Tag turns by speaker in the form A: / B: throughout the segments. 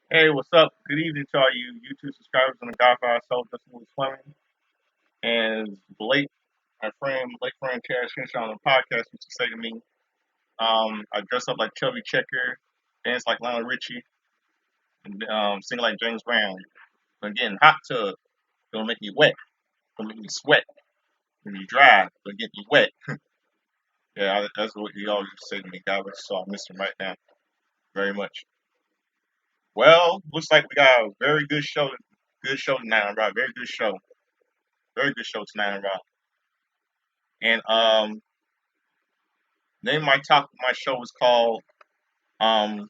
A: Hey, what's up? Good evening to all you YouTube subscribers on the Godfather Soul Justin Louis Fleming and Blake, my friend Blake friend Cash Henshaw on the podcast used to say to me, I dress up like Chubby Checker, dance like Lionel Richie, and sing like James Brown. But getting hot tub, gonna make me wet, gonna make me sweat, gonna be dry, gonna get me wet. Yeah, that's what he always used to say to me. God bless, so I miss him right now very much. Well, looks like we got a very good show tonight on Raw. Very good show tonight on Raw. And name my show is called um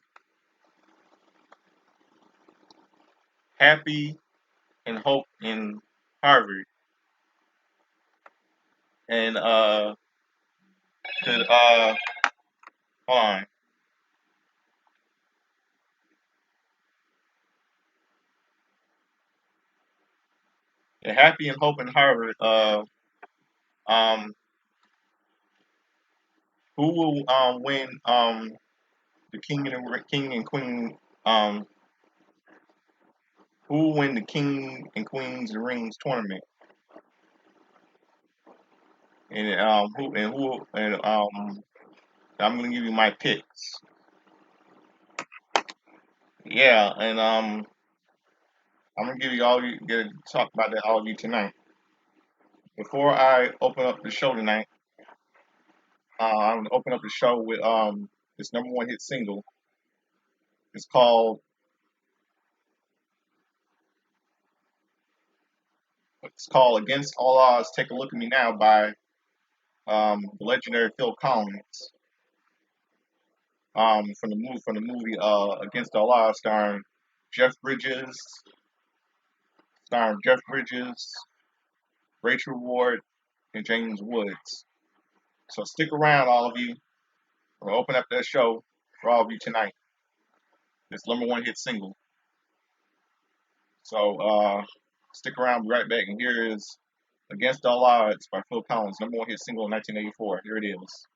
A: Happy and Hope in Harvard. And could hold on. Yeah, Happy and Hope in Harvard. Um who will win the King and Queen um who will win the King and Queen's Rings tournament? And who and I'm gonna give you my picks. Yeah, and I'm gonna give you all you get to talk about that all of you tonight. Before I open up the show tonight, I'm gonna open up the show with this number one hit single. It's called "Against All Odds." Take a look at me now by the legendary Phil Collins from the movie Against All Odds, Jeff Bridges, starring Jeff Bridges, Rachel Ward, and James Woods. So stick around, all of you. We'll open up that show for all of you tonight. This number one hit single. So stick around, be right back, and here is Against All Odds by Phil Collins, number one hit single in 1984. Here it is.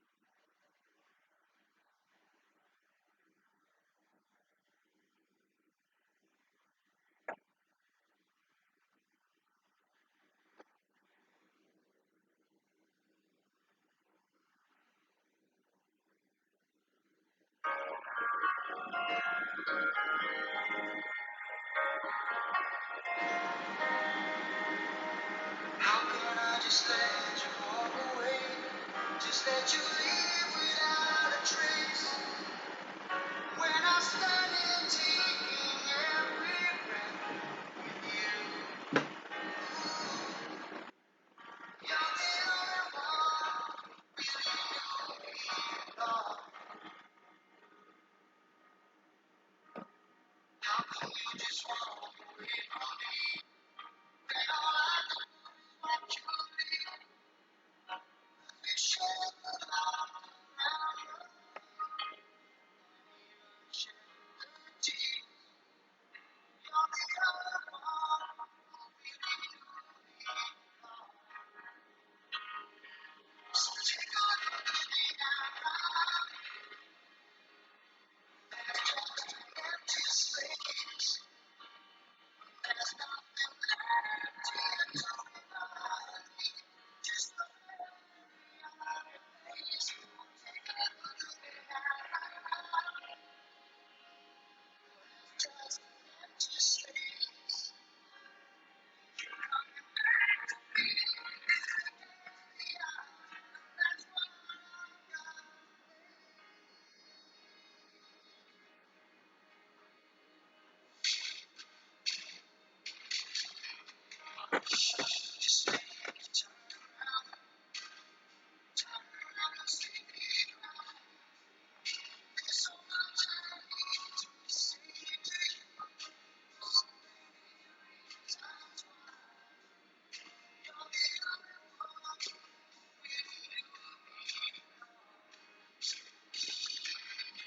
A: How could I just let you walk away? Just let you leave without a trace. When I stand here taking every breath with you, you're the only one really know me at all. How come you just walk away from me? When all I do is watch you leave. You shed the light around your shed the tears. You're the only one who really knew me at all. So take a look at me now. There's just an empty space. There's nothing left here to remind me. Just the memory of your face. Take a look at me now. Just an empty space. You're coming back to me. Yeah, that's what I've got. Just make it turn around, and see me around. There's so much I need to say to you. So many reasons why you're the only one who really knew me at all.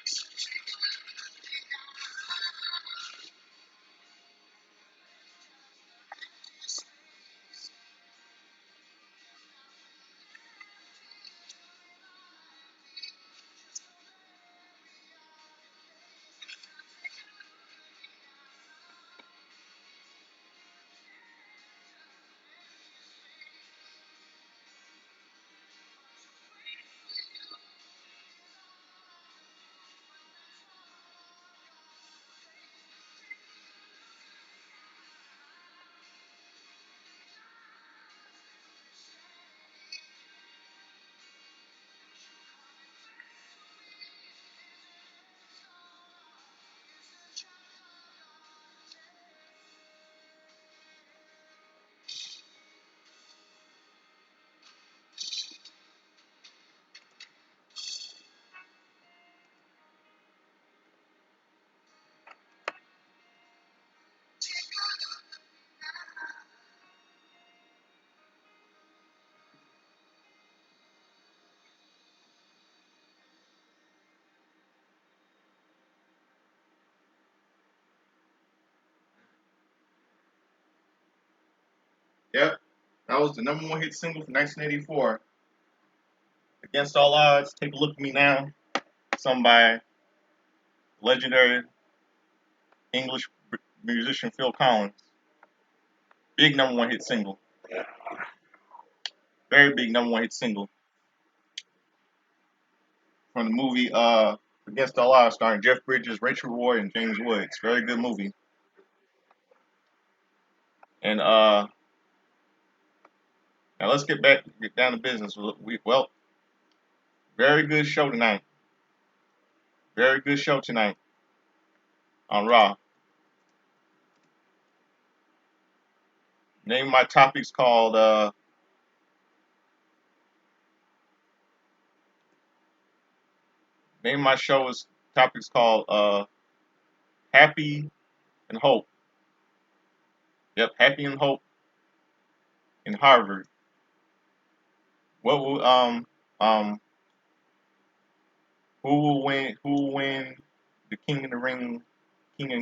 A: So take a look at me now. That was the number one hit single from 1984. Against All Odds, Take a Look at Me Now, sung by legendary English musician Phil Collins. Big number one hit single. Very big number one hit single from the movie Against All Odds, starring Jeff Bridges, Rachel Roy, and James Woods. Very good movie. And now let's get down to business. Well, very good show tonight. Very good show tonight on Raw. Name my topics called name my show is topics called Happy and Hope. Yep, Happy and Hope in Harvard. What will um who will win the King and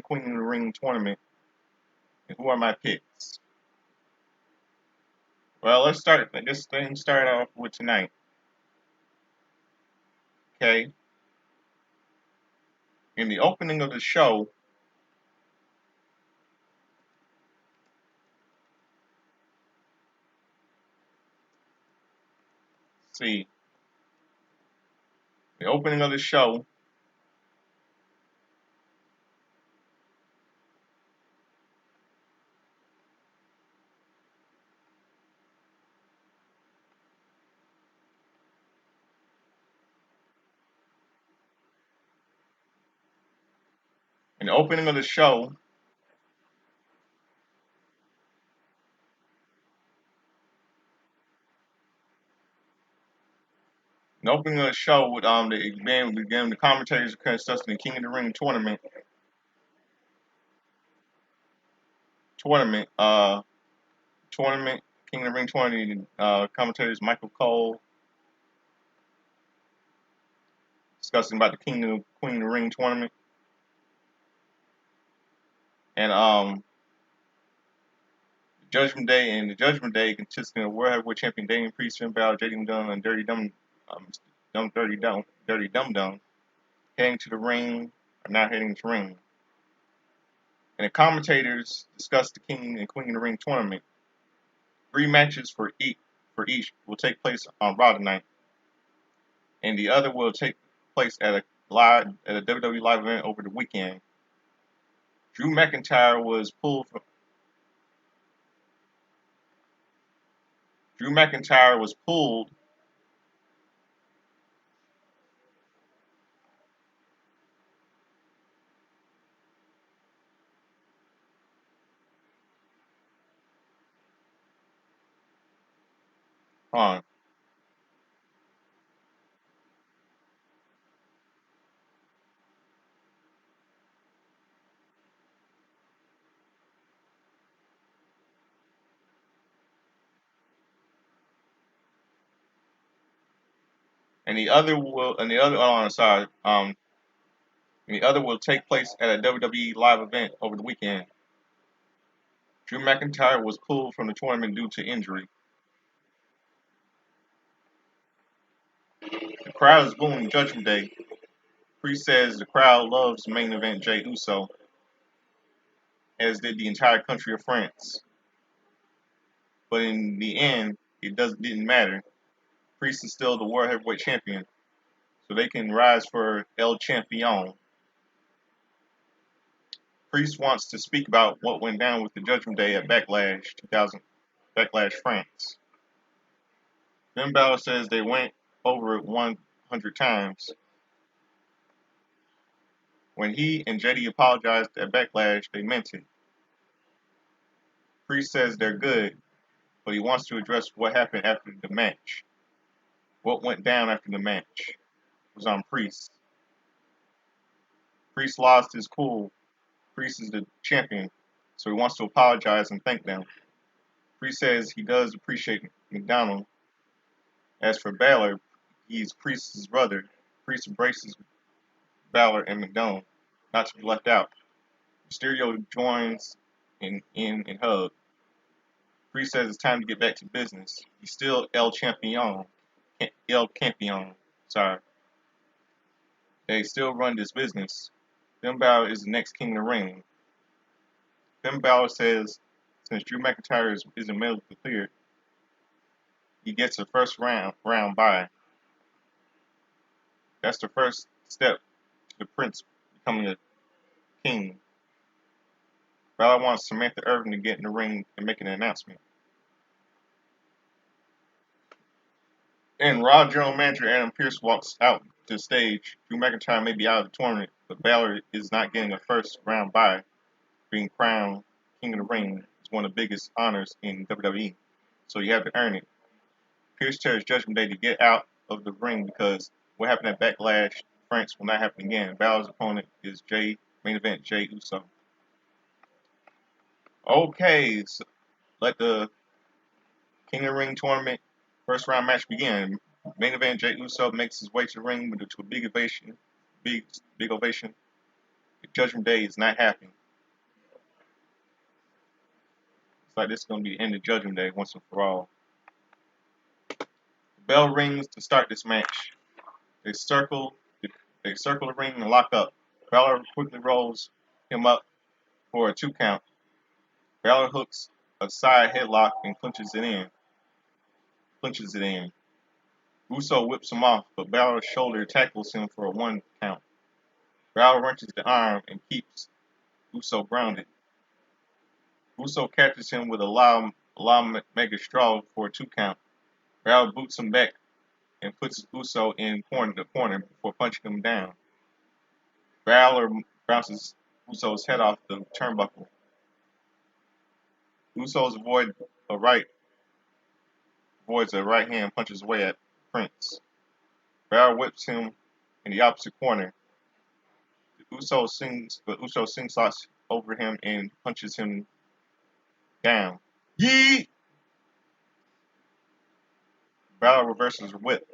A: Queen of the Ring tournament, and who are my picks? Well, let's start. This thing start off with tonight. Okay. In the opening of the show, see, the opening of the show, in the opening of the show, in the opening of the show with the commentators discussing the King of the Ring tournament, tournament, King of the Ring tournament, commentators Michael Cole discussing about the King of Queen of the Ring tournament. And the Judgment Day consisting of World Heavyweight Champion Damian Priest, Finn Balor, JD Dunn, and Dirty Dum Dum heading to the ring or not heading to the ring. And the commentators discuss the King and Queen of the Ring tournament. 3 matches for each will take place on Raw tonight, and the other will take place at a WWE live event over the weekend. Drew McIntyre was pulled from Drew McIntyre was pulled on, and the other will take place at a WWE live event over the weekend. Drew McIntyre was pulled from the tournament due to injury. The crowd is booing Judgment Day. Priest says the crowd loves main event Jey Uso, as did the entire country of France. But in the end, didn't matter. Priest is still the World Heavyweight Champion, so they can rise for El Champion. Priest wants to speak about what went down with the Judgment Day at Backlash 2000, Backlash France. Finn Balor says they went over it 100 times. When he and JD apologized at Backlash, they meant it. Priest says they're good, but he wants to address what happened after the match. What went down after the match was on Priest. Priest lost his cool. Priest is the champion, so he wants to apologize and thank them. Priest says he does appreciate McDonald. As for Balor, he's Priest's brother. Priest embraces Balor and McDonald, not to be left out. Mysterio joins in hug. Priest says it's time to get back to business. He's still El Campeon. Sorry. They still run this business. Finn Balor is the next king of the ring. Finn Balor says since Drew McIntyre isn't medically cleared, he gets a first round bye. That's the first step to the prince becoming a king. Balor wants Samantha Irvin to get in the ring and make an announcement. And Raw General Manager Adam Pearce walks out to the stage. Drew McIntyre may be out of the tournament, but Balor is not getting a first round bye. Being crowned King of the Ring is one of the biggest honors in WWE, so you have to earn it. Pearce tells Judgment Day to get out of the ring because what happened at Backlash France will not happen again. Balor's opponent is main event Jey Uso. Okay, so let the King of the Ring tournament first round match begin. Main event Jey Uso makes his way to the ring to a big ovation. Big ovation. The Judgment Day is not happy. It's like this is going to be the end of Judgment Day once and for all. The bell rings to start this match. They circle the ring and lock up. Balor quickly rolls him up for a 2 count. Balor hooks a side headlock and clinches it in. Uso whips him off, but Balor's shoulder tackles him for a 1 count. Balor wrenches the arm and keeps Uso grounded. Uso catches him with a loud mega straw for a 2 count. Balor boots him back and puts Uso in the corner before punching him down. Balor bounces Uso's head off the turnbuckle. Usos avoids a right hand and punches away at Prince. Balor whips him in the opposite corner. Uso slingshots over him and punches him down. Yeet! Balor reverses a whip.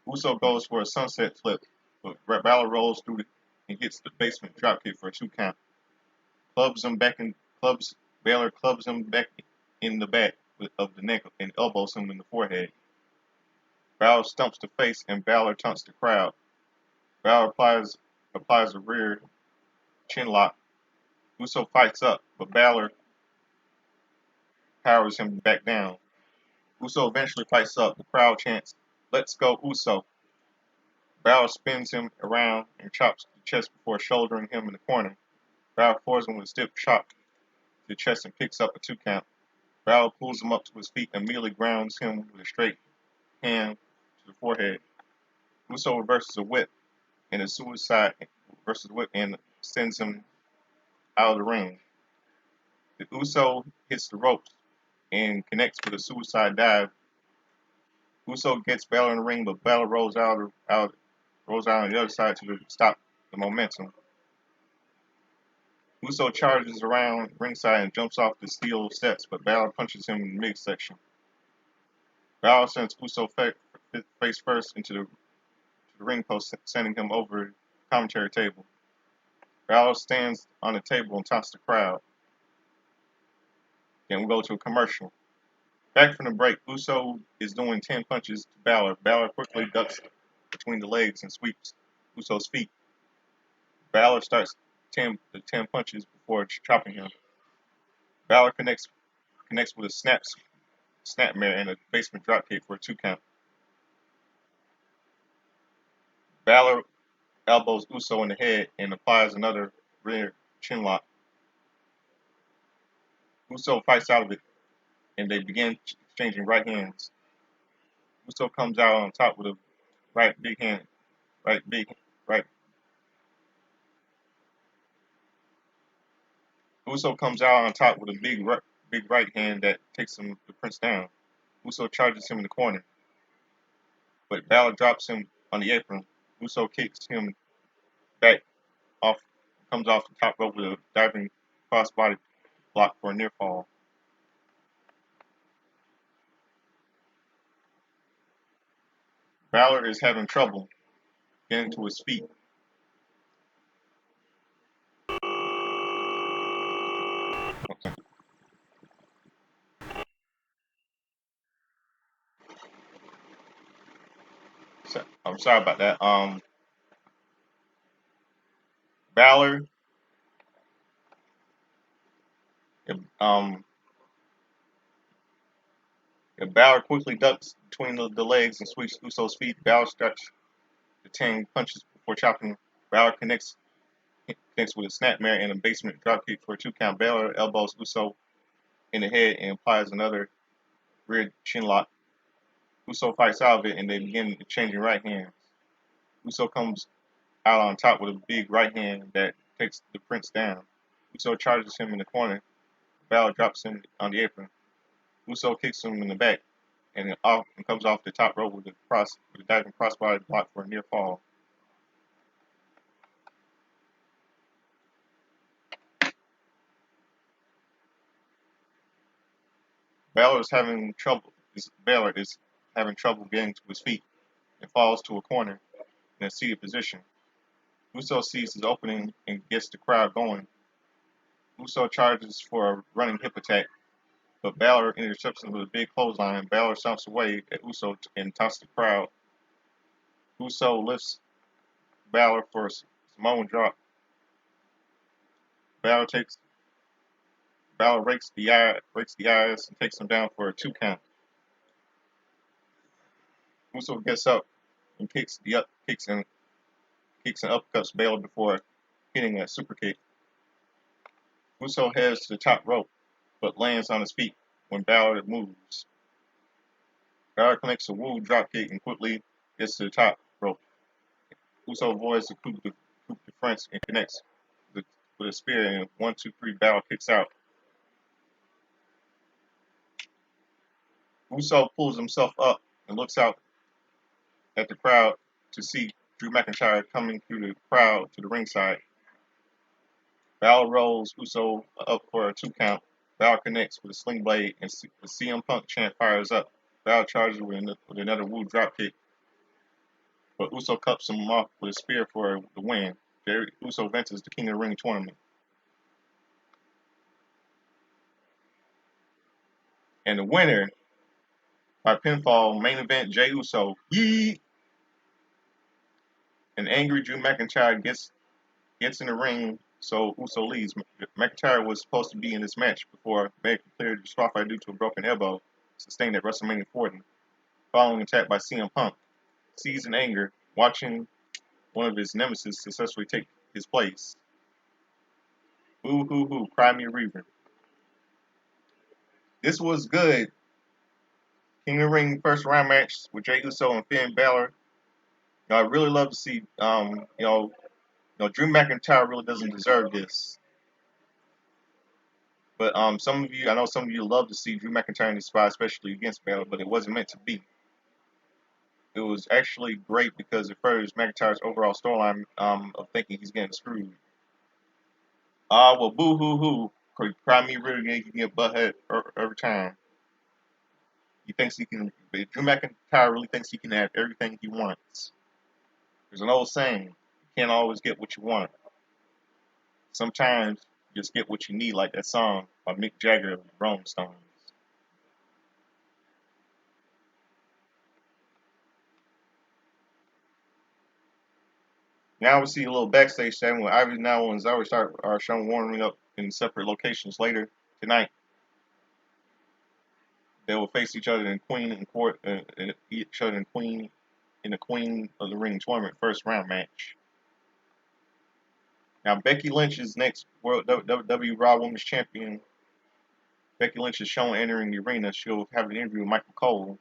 A: Uso goes for a sunset flip, but Balor rolls through and hits the basement dropkick for a 2 count. Balor clubs him back in the back of the neck and elbows him in the forehead. Balor stumps the face and Balor taunts the crowd. Balor applies a rear chin lock. Uso fights up, but Balor powers him back down. Uso eventually fights up. The crowd chants, "Let's go Uso." Balor spins him around and chops the chest before shouldering him in the corner. Balor floors him with a stiff chop to the chest and picks up a 2 count. Balor pulls him up to his feet and immediately grounds him with a straight hand to the forehead. Uso reverses a whip and sends him out of the ring. The Uso hits the ropes and connects with a suicide dive. Uso gets Balor in the ring, but Balor rolls out on the other side to stop the momentum. Uso charges around ringside and jumps off the steel steps, but Balor punches him in the midsection. Balor sends Uso face first into the ring post, sending him over the commentary table. Balor stands on the table and taunts the crowd. Then we go to a commercial. Back from the break, Uso is doing 10 punches to Balor. Balor quickly ducks between the legs and sweeps Uso's feet. Balor starts the 10 punches before chopping him. Balor connects with a snapmare and a basement dropkick for a 2 count. Balor elbows Uso in the head and applies another rear chin lock. Uso fights out of it and they begin exchanging right hands. Uso comes out on top with a right big hand. Right. Uso comes out on top with a big right hand that takes the Prince down. Uso charges him in the corner, but Balor drops him on the apron. Uso kicks him back off, comes off the top rope with a diving crossbody block for a near fall. Balor is having trouble getting to his feet. I'm sorry about that. Balor, um, Balor quickly ducks between the legs and sweeps Uso's feet. Balor starts the 10 punches before chopping. Balor connects with a snapmare and a basement dropkick for a 2 count. Balor elbows Uso in the head and applies another rear chinlock. Uso fights out of it and they begin exchanging right hands. Uso comes out on top with a big right hand that takes the Prince down. Uso charges him in the corner. Balor drops him on the apron. Uso kicks him in the back and comes off the top rope with a diving crossbody block for a near fall. Balor is having trouble getting to his feet and falls to a corner in a seated position. Uso sees his opening and gets the crowd going. Uso charges for a running hip attack, but Balor intercepts him with a big clothesline. Balor stomps away at Uso and taunts the crowd. Uso lifts Balor for a Samoan drop. Balor takes Balor rakes the eyes and takes him down for a 2 count. Uso gets up and kicks and uppercuts Balor before hitting a super kick. Uso heads to the top rope, but lands on his feet when Balor moves. Balor connects a woo dropkick and quickly gets to the top rope. Uso avoids the coup de France and connects with a spear and 1, 2, 3 Balor kicks out. Uso pulls himself up and looks out at the crowd to see Drew McIntyre coming through the crowd to the ringside. Balor rolls Uso up for a 2 count. Balor connects with a sling blade and the CM Punk chant fires up. Balor charges with another woo dropkick, but Uso cuts him off with a spear for the win. Jerry Uso enters the King of the Ring tournament. And the winner by pinfall main event Jey Uso. Yee! An angry Drew McIntyre gets in the ring, so Uso leaves. McIntyre was supposed to be in this match before Meg cleared the spotlight due to a broken elbow sustained at WrestleMania 40, following attack by CM Punk. Seized in anger, watching one of his nemesis successfully take his place. Boo hoo hoo, cry me a river. This was good. King of the Ring first round match with Jey Uso and Finn Balor. I really love to see, Drew McIntyre really doesn't deserve this. But I know some of you love to see Drew McIntyre in this spot, especially against Balor, but it wasn't meant to be. It was actually great because it furthers McIntyre's overall storyline of thinking he's getting screwed. Well, boo hoo hoo. Cry me really he can get butthead every time. He thinks he can. Drew McIntyre really thinks he can have everything he wants. There's an old saying: you can't always get what you want. Sometimes you just get what you need, like that song by Mick Jagger of the Rolling Stones. Now we see a little backstage segment where Ivy Now and Zoe are shown warming up in separate locations later tonight. They will face each other in Queen and Court, each other in Queen in the Queen of the Ring tournament first round match. Now Becky Lynch is next World WWE Raw Women's Champion. Becky Lynch is shown entering the arena. She'll have an interview with Michael Cole.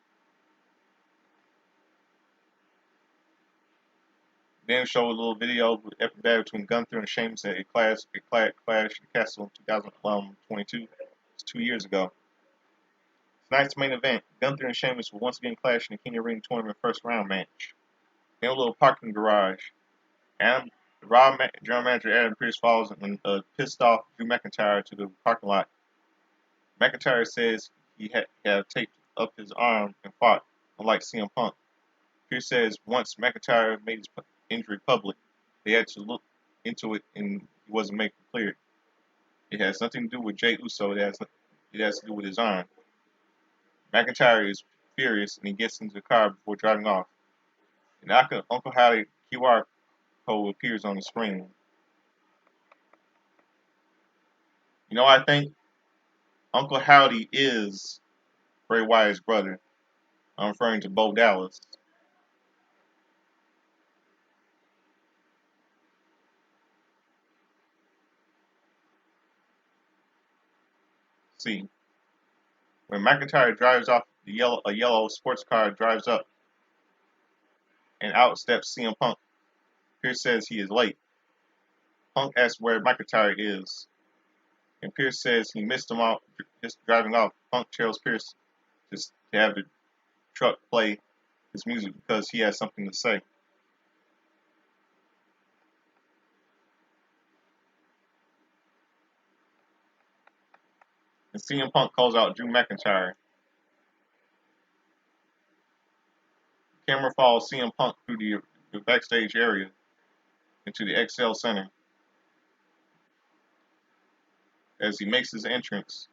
A: Then show a little video with epic battle between Gunther and Sheamus at a clash at the Castle in 2022. It's 2 years ago. Tonight's main event, Gunther and Sheamus will once again clash in the King of the Ring tournament first round match. In a little parking garage, General Manager Adam Pearce follows a pissed off Drew McIntyre to the parking lot. McIntyre says he had taped up his arm and fought, unlike CM Punk. Pearce says once McIntyre made his injury public, they had to look into it and he wasn't making it clear. It has nothing to do with Jey Uso, it has to do with his arm. McIntyre is furious and he gets into the car before driving off. And Uncle Howdy QR code appears on the screen. I think Uncle Howdy is Bray Wyatt's brother. I'm referring to Bo Dallas. See, when McIntyre drives off a yellow sports car drives up and out steps CM Punk. Pierce says he is late. Punk asks where McIntyre is, and Pierce says he missed him out just driving off. Punk tells Pierce just to have the truck play his music because he has something to say. And CM Punk calls out Drew McIntyre. The camera follows CM Punk through the backstage area into the XL Center. As he makes his entrance,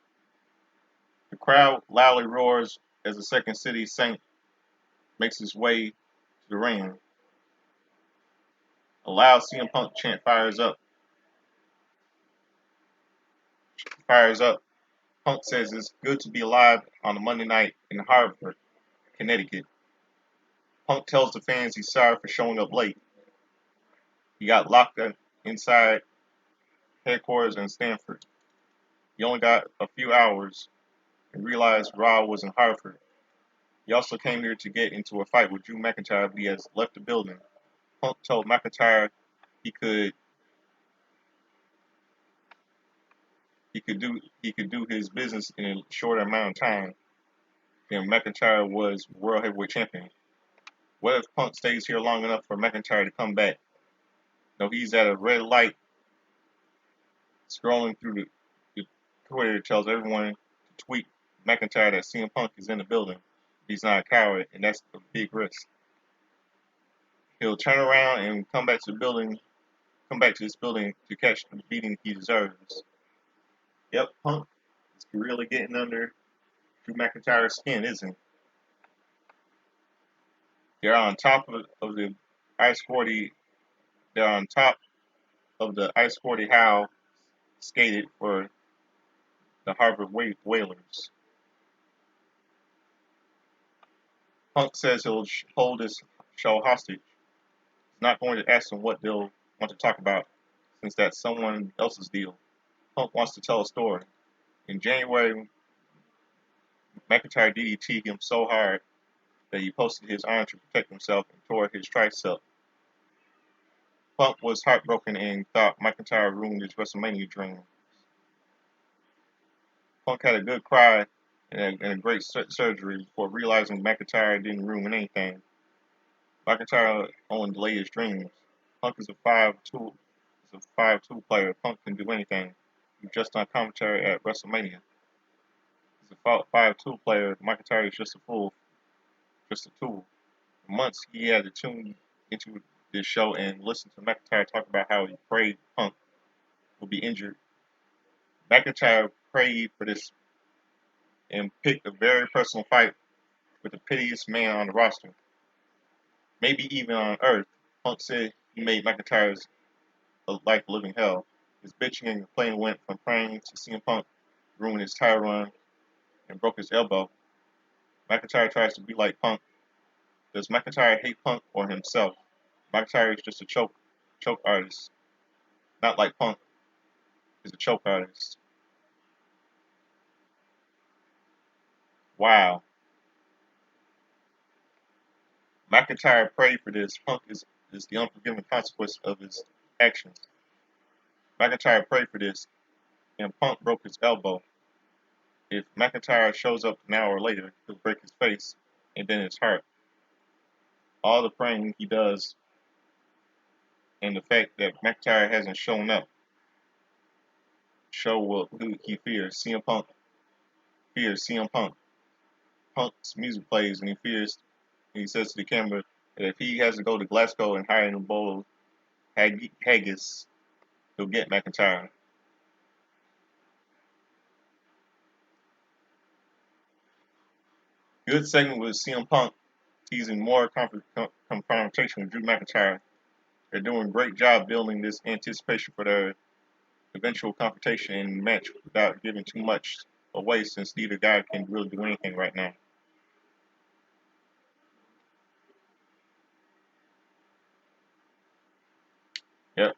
A: the crowd loudly roars as the Second City Saint makes his way to the ring. A loud CM Punk chant fires up. Punk says it's good to be alive on a Monday night in Hartford, Connecticut. Punk tells the fans he's sorry for showing up late. He got locked inside headquarters in Stanford. He only got a few hours and realized Raw was in Hartford. He also came here to get into a fight with Drew McIntyre, but he has left the building. Punk told McIntyre he could do his business in a shorter amount of time than McIntyre was World Heavyweight Champion. What if Punk stays here long enough for McIntyre to come back? No, he's at a red light scrolling through the Twitter tells everyone to tweet McIntyre that CM Punk is in the building. He's not a coward, and that's a big risk. He'll turn around and come back to this building to catch the beating he deserves. Yep, Punk is really getting under Drew McIntyre's skin, isn't he? They're on top of the ice 40. They're on top of the ice 40 how skated for the Harvard Whalers. Punk says he'll hold his show hostage. He's not going to ask them what they'll want to talk about, since that's someone else's deal. Punk wants to tell a story. In January, McIntyre DDT'd him so hard that he posted his arm to protect himself and tore his tricep. Punk was heartbroken and thought McIntyre ruined his WrestleMania dream. Punk had a good cry and a great surgery before realizing McIntyre didn't ruin anything. McIntyre only delayed his dreams. Punk is a 5'2" player. Punk can do anything. He was just on commentary at WrestleMania. He's a 5'2" player. McIntyre is just a fool, just a tool. For months he had to tune into this show and listen to McIntyre talk about how he prayed Punk would be injured. McIntyre prayed for this and picked a very personal fight with the pettiest man on the roster. Maybe even on Earth. Punk said he made McIntyre's life a living hell. His bitching and complaining went from praying to seeing Punk ruin his title run and broke his elbow. McIntyre tries to be like Punk. Does McIntyre hate Punk or himself? McIntyre is just a choke artist. Not like Punk is a choke artist. Wow. McIntyre prayed for this. Punk is the unforgiving consequence of his actions. McIntyre prayed for this, and Punk broke his elbow. If McIntyre shows up an hour later, he'll break his face and then his heart. All the praying he does and the fact that McIntyre hasn't shown up show who he fears. CM Punk fears CM Punk. Punk's music plays and he says to the camera that if he has to go to Glasgow and hire a bowl of haggis, he'll get McIntyre. Good segment with CM Punk teasing more confrontation with Drew McIntyre. They're doing a great job building this anticipation for their eventual confrontation and match without giving too much away since neither guy can really do anything right now. Yep.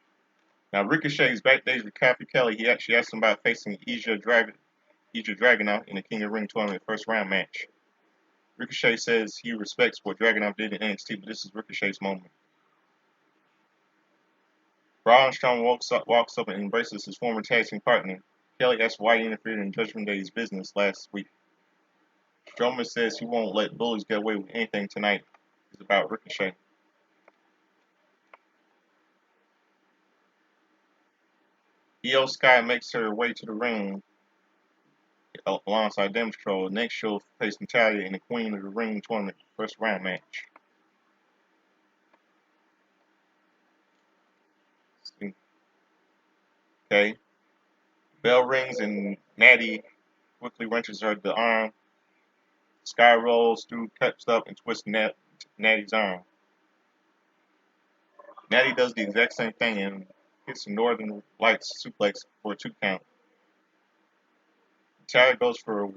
A: Now Ricochet's backstage with Kathy Kelly. He actually asked him about facing Asia Dragunov in the King of Ring tournament first round match. Ricochet says he respects what Dragunov did in NXT, but this is Ricochet's moment. Braun Strowman walks up and embraces his former tag team partner. Kelly asks why he interfered in Judgment Day's business last week. Strowman says he won't let bullies get away with anything tonight. It's about Ricochet. Io Sky makes her way to the ring alongside Damage Control. Next, she'll face Natalya in the Queen of the Ring tournament first round match. Okay. Bell rings and Natty quickly wrenches her the arm. Sky rolls through, cuts up, and twists Natty's arm. Natty does the exact same thing and hits a Northern Lights suplex for a 2 count. Natalya goes for a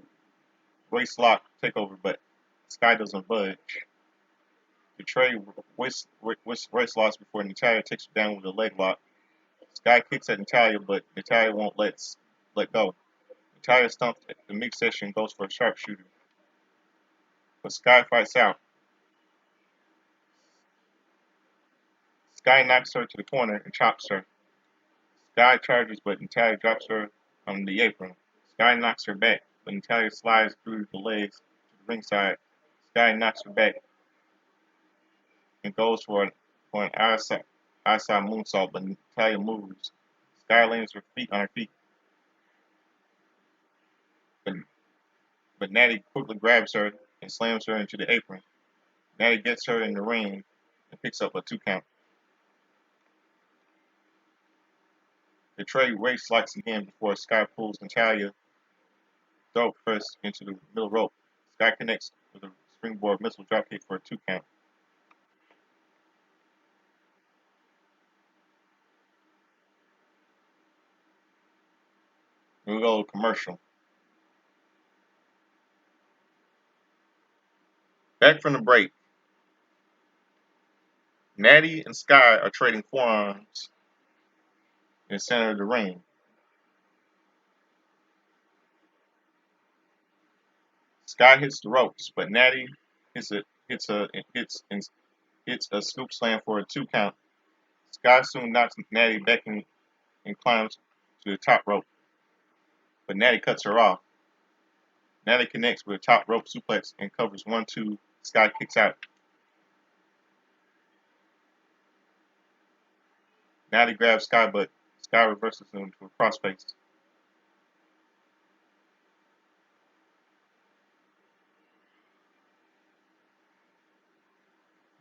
A: waist lock takeover, but Sky doesn't budge. The Trey waist locks before Natalya takes her down with a leg lock. Sky kicks at Natalya, but Natalya won't let go. Natalya stumps at the mid session and goes for a sharpshooter, but Sky fights out. Sky knocks her to the corner and chops her. Sky charges, but Natalya drops her on the apron. Sky knocks her back, but Natalya slides through the legs to the ringside. Sky knocks her back and goes for an outside moonsault, but Natalya moves. Sky lands her feet on her feet, but, but Natty quickly grabs her and slams her into the apron. Natty gets her in the ring and picks up a 2 count. The Trey waist locks again before Sky pulls Natalya throat first into the middle rope. Sky connects with a springboard missile dropkick for a 2 count. And we go to commercial. Back from the break, Natty and Sky are trading forearms in the center of the ring. Sky hits the ropes, but Natty hits a scoop slam for a 2 count. Sky soon knocks Natty back and climbs to the top rope, but Natty cuts her off. Natty connects with a top rope suplex and covers 1-2. Sky kicks out. Natty grabs Sky, but Sky reverses him to a crossface.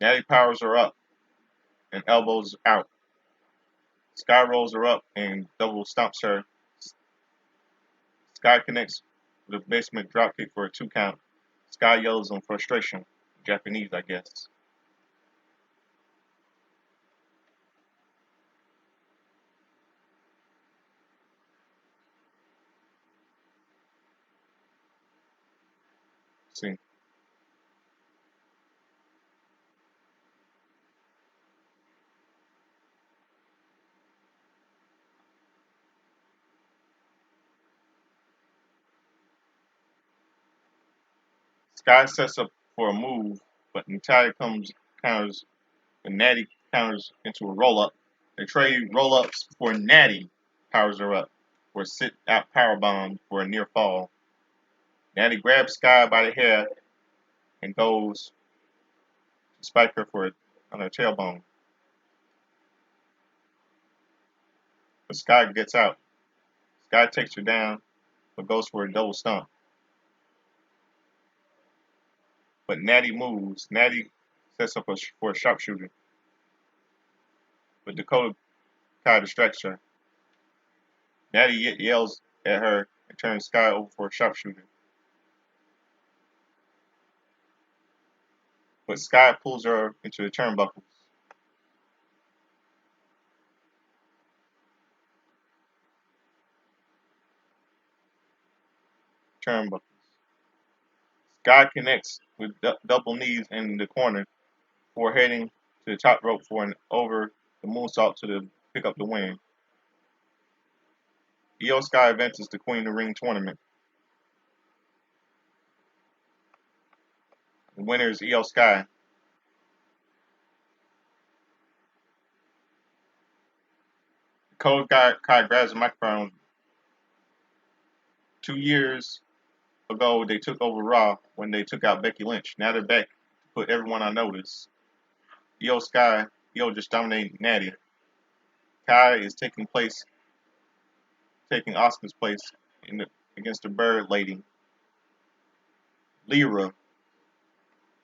A: Natty powers her up and elbows out. Sky rolls her up and double stomps her. Sky connects with a basement dropkick for a 2 count. Sky yells in frustration. Japanese, I guess. See. Sky sets up for a move, but Natalya counters, and Natty counters into a roll up. They trade roll ups before Natty powers her up for a sit out power bomb for a near fall. Natty grabs Sky by the hair and goes to spike her on her tailbone. But Sky gets out. Sky takes her down, but goes for a double stomp. But Natty moves. Natty sets up for a sharpshooter, but Dakota Kai distracts her. Natty yells at her and turns Sky over for a sharpshooter. but Sky pulls her into the turnbuckles. Turnbuckles. Sky connects with double knees in the corner before heading to the top rope for an over the moonsault to pick up the win. Io Sky advances the Queen of the Ring tournament. The winner is Io Sky. Code Kai grabs the microphone. 2 years ago, they took over Raw when they took out Becky Lynch. Now they're back to put everyone on notice. Io just dominated Natty. Kai is taking Asuka's place against the Bird Lady. Lyra.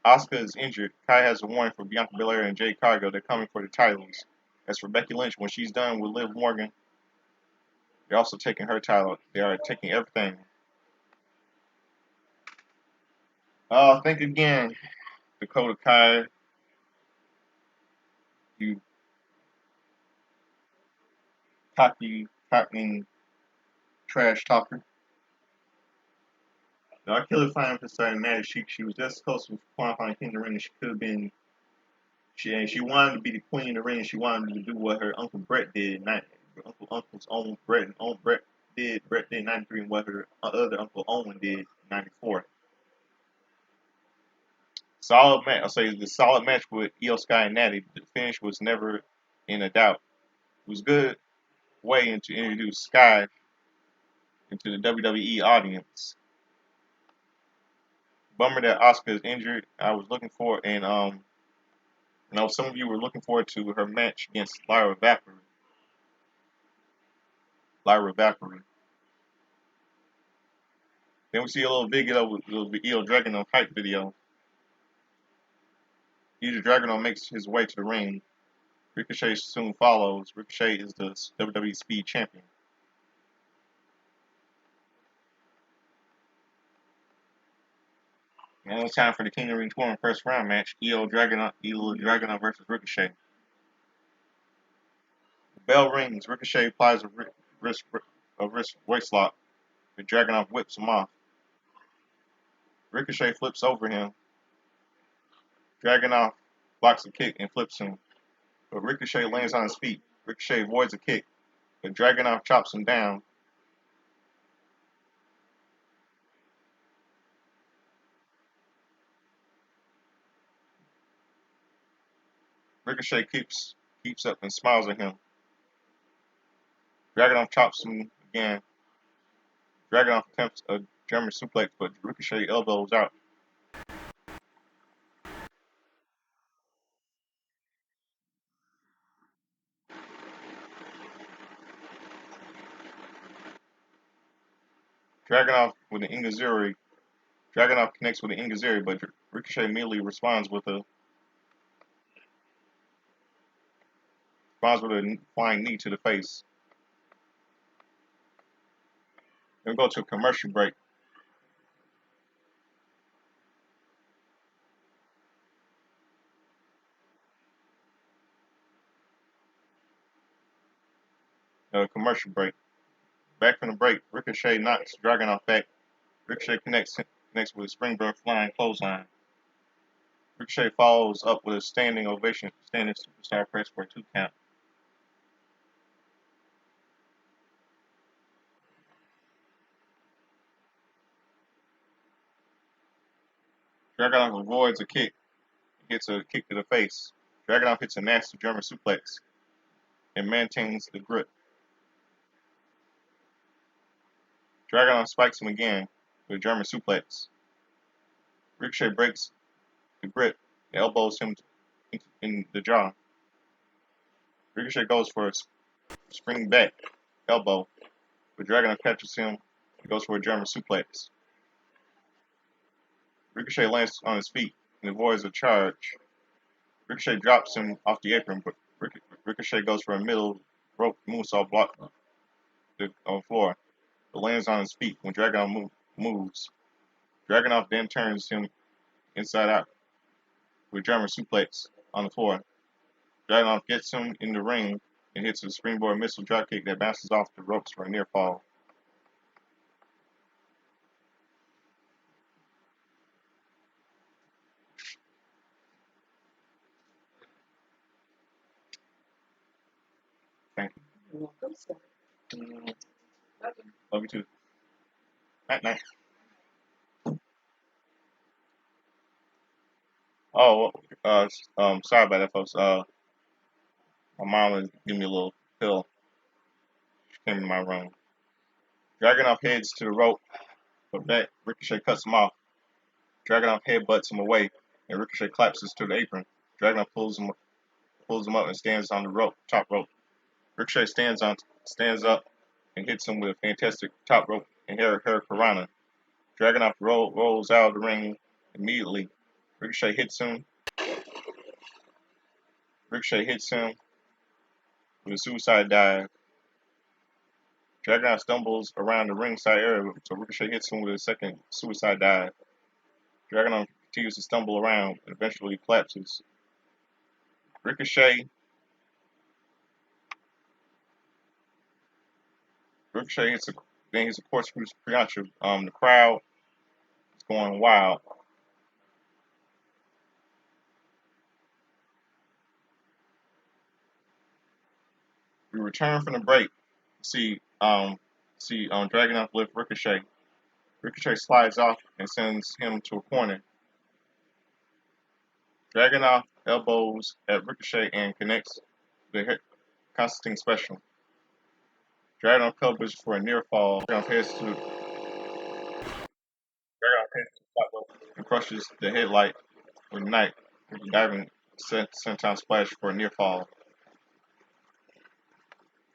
A: Asuka is injured. Kai has a warning for Bianca Belair and Jade Cargill. They're coming for the titles. As for Becky Lynch, when she's done with Liv Morgan, they're also taking her title. They are taking everything. Think again, Dakota Kai, you cocky trash talker. I kill her fine for starting match. She was just close to qualifying King of the Ring. She could have been. She wanted to be the Queen of the Ring. She wanted to do what her Uncle Brett did. Not Uncle's own Brett. Own Brett did. Brett did 93, and what her other Uncle Owen did 94. Solid match. I'll say the solid match with Io Sky and Natty. The finish was never in a doubt. It was a good way to introduce Sky into the WWE audience. Bummer that Asuka is injured. I was looking for, and some of you were looking forward to her match against Lyra Valkyrie. Lyra Valkyrie. Then we see a little video with Io Dragunov hype video. Io Dragunov makes his way to the ring. Ricochet soon follows. Ricochet is the WWE Speed Champion. Now it's time for the King of the Ring tournament first round match. Io Dragunov versus Ricochet. The bell rings. Ricochet applies a wrist waist lock. The Dragunov whips him off. Ricochet flips over him. Dragunov blocks a kick and flips him, but Ricochet lands on his feet. Ricochet avoids a kick, but Dragunov chops him down. Ricochet keeps up and smiles at him. Dragunov chops him again. Dragunov attempts a German suplex, but Ricochet elbows out. Dragunov with an Ingazuri. Dragunov connects with an Ingazuri, but Ricochet immediately responds with a flying knee to the face. Then we go to a commercial break. Commercial break. Back from the break, Ricochet knocks Dragunov back. Ricochet connects with a springboard flying clothesline. Ricochet follows up with a standing ovation, standing superstar press for a 2 count. Dragunov avoids a kick, gets a kick to the face. Dragunov hits a nasty German suplex and maintains the grip. Dragunov spikes him again with a German suplex. Ricochet breaks the grip and elbows him in the jaw. Ricochet goes for a spring back elbow, but Dragunov catches him and goes for a German suplex. Ricochet lands on his feet and avoids a charge. Ricochet drops him off the apron, but Ricochet goes for a middle rope moonsault block on the floor, but lands on his feet when Dragunov moves. Dragunov then turns him inside out. with German suplex on the floor. Dragunov gets him in the ring and hits a springboard missile dropkick that bounces off the ropes for a near fall. Thank you. Love you too. Night night. Oh, sorry about that, folks. My mom was giving me a little pill. She came in my room. Dragunov heads to the rope, but back Ricochet cuts him off. Dragunov headbutts him away, and Ricochet collapses to the apron. Dragunov pulls him up and stands on the top rope. Ricochet stands up and hits him with a fantastic top rope and Hurricanrana. Dragunov rolls out of the ring immediately. Ricochet hits him. Ricochet hits him with a suicide dive. Dragunov stumbles around the ringside area, so Ricochet hits him with a second suicide dive. Dragunov continues to stumble around and eventually collapses. Ricochet hits a corkscrew Priyanka. The crowd is going wild. We return from the break. See Dragunov lift Ricochet. Ricochet slides off and sends him to a corner. Dragunov elbows at Ricochet and connects the Constantine special. Dragunov covers for a near fall. Dragunov heads to the top rope and crushes the headlight with Knight with a diving senton splash for a near fall.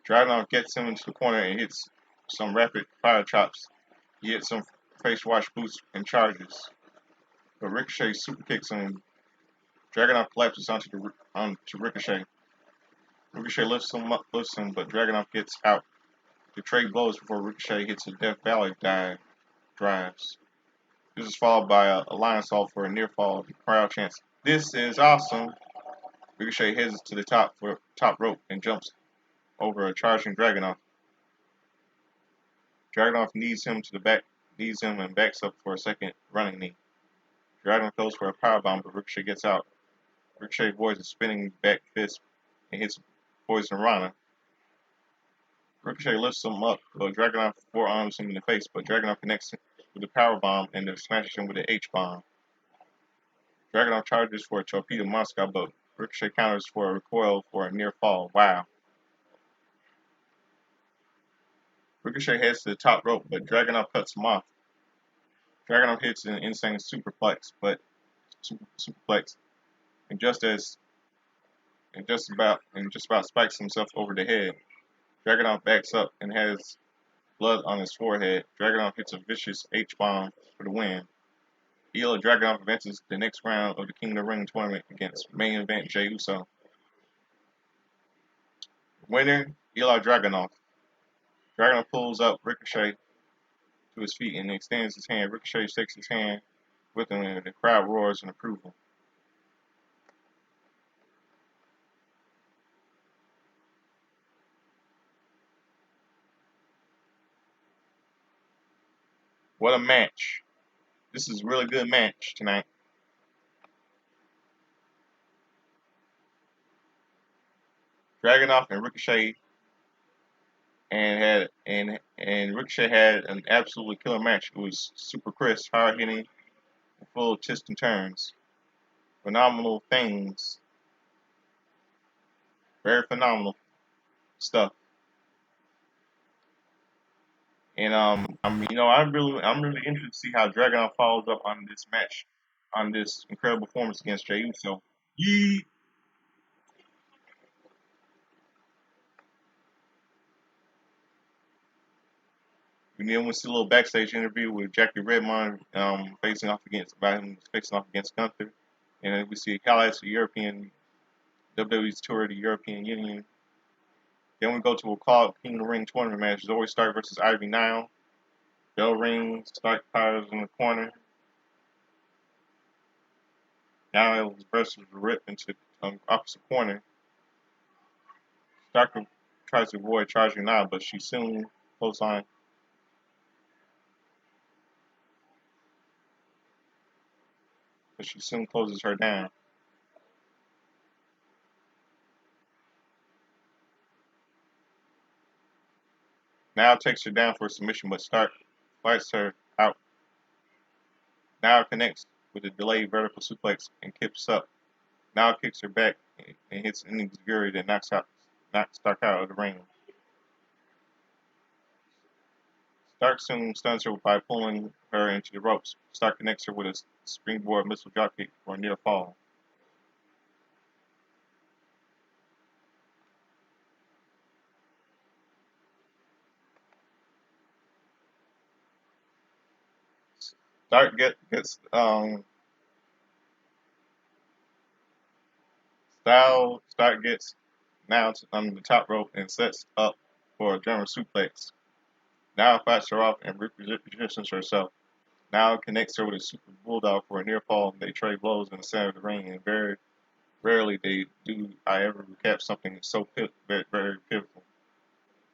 A: Dragunov gets him into the corner and hits some rapid fire chops. He hits some face wash boots and charges. But Ricochet super kicks him. Dragunov collapses onto Ricochet. Ricochet lifts him, but Dragunov gets out. The trade blows before Ricochet hits a Death Valley drives. This is followed by a lion salt for a near fall. The crowd chants, "This is awesome!" Ricochet heads to the top rope and jumps over a charging Dragunov. Dragunov knees him and backs up for a second running knee. Dragunov goes for a powerbomb, but Ricochet gets out. Ricochet avoids a spinning back fist and hits Poison Rana. Ricochet lifts him up, but Dragunov forearms him in the face, but Dragunov connects with a powerbomb and then smashes him with an H-bomb. Dragunov charges for a torpedo Moscow boat. Ricochet counters for a recoil for a near fall. Wow. Ricochet heads to the top rope, but Dragunov cuts him off. Dragunov hits an insane superplex, and just about spikes himself over the head. Dragunov backs up and has blood on his forehead. Dragunov hits a vicious H-bomb for the win. Ilya Dragunov advances the next round of the King of the Ring tournament against main event Jey Uso. Winner, Ilya Dragunov. Dragunov pulls up Ricochet to his feet and extends his hand. Ricochet shakes his hand with him and the crowd roars in approval. What a match. This is a really good match tonight. Dragunov and Ricochet and Ricochet had an absolutely killer match. It was super crisp, hard hitting, full of twists and turns. Phenomenal things. Very phenomenal stuff. And I'm really interested to see how Dragunov follows up on this match, on this incredible performance against Jey Uso. Yee. And then we see a little backstage interview with Jackie Redmond facing off against Gunther. And then we see highlights of European WWE's tour of the European Union. Then we go to a call King of the Ring tournament match. Zoe Stark versus Ivy Nile. Bell rings, Stark powers in the corner. Now it was versus ripped into opposite corner. Stark tries to avoid charging now, but she soon clothesline. But she soon closes her down. Now takes her down for a submission, but Stark fights her out. Now connects with a delayed vertical suplex and kicks up. Now kicks her back and hits an Enzuigiri that knocks Stark out of the ring. Stark soon stuns her by pulling her into the ropes. Stark connects her with a springboard missile dropkick for a near fall. Stark gets Stark gets now on the top rope and sets up for a German suplex. Now fights her off and repositions herself. Now connects her with a super bulldog for a near fall. They trade blows in the center of the ring, and very rarely I ever recap something so very, very pivotal.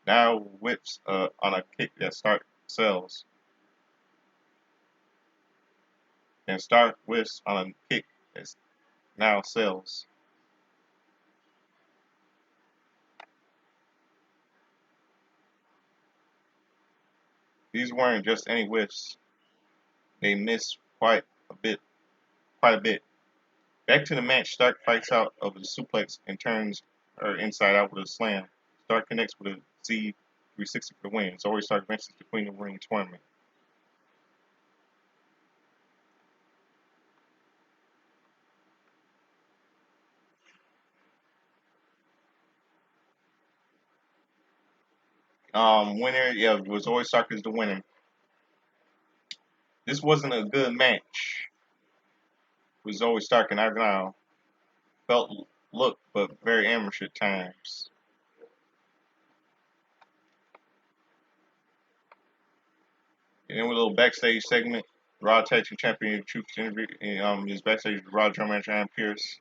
A: Now whips on a kick that Stark sells, and Stark whips on a kick that now sells. These weren't just any whiffs; they missed quite a bit. Back to the match, Stark fights out of the suplex and turns her inside out with a slam. Stark connects with a Z360 for the win. Zoe Stark advances the Queen of the Ring tournament. Winner, yeah, was Zoe Stark is the winner. This wasn't a good match with Zoe Stark and Argyle. Felt looked, but very amateur at times. And then with a little backstage segment, Raw Tag Team Champion Truth interview is backstage with Raw General Manager Adam Pierce.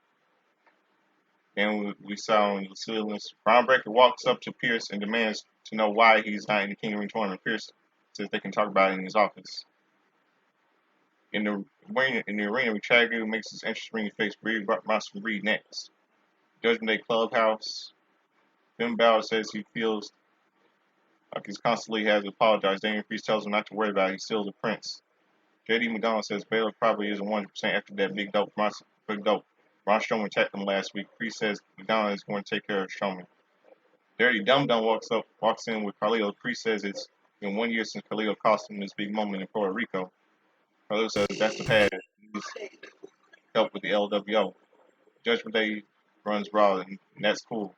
A: And we saw in the ceilings. Braun Breaker walks up to Pierce and demands to know why he's not in the King of Ring tournament. Pierce says they can talk about it in his office. In the arena, Chad Gable makes his entrance ring face Monster Reed next. Judgment Day Clubhouse. Finn Balor says he feels like he's constantly has to apologize. Damian Priest tells him not to worry about it. He's still the prince. JD McDonald says Baylor probably isn't 100% after that big dope. Ron Strowman attacked him last week. Priest says McDonald is going to take care of Strowman. Dirty Dum Dum walks in with Carlito. Priest says it's been 1 year since Carlito cost him this big moment in Puerto Rico. Carlito says that's the past. He's help with the LWO. Judgment Day runs Raw, and that's cool.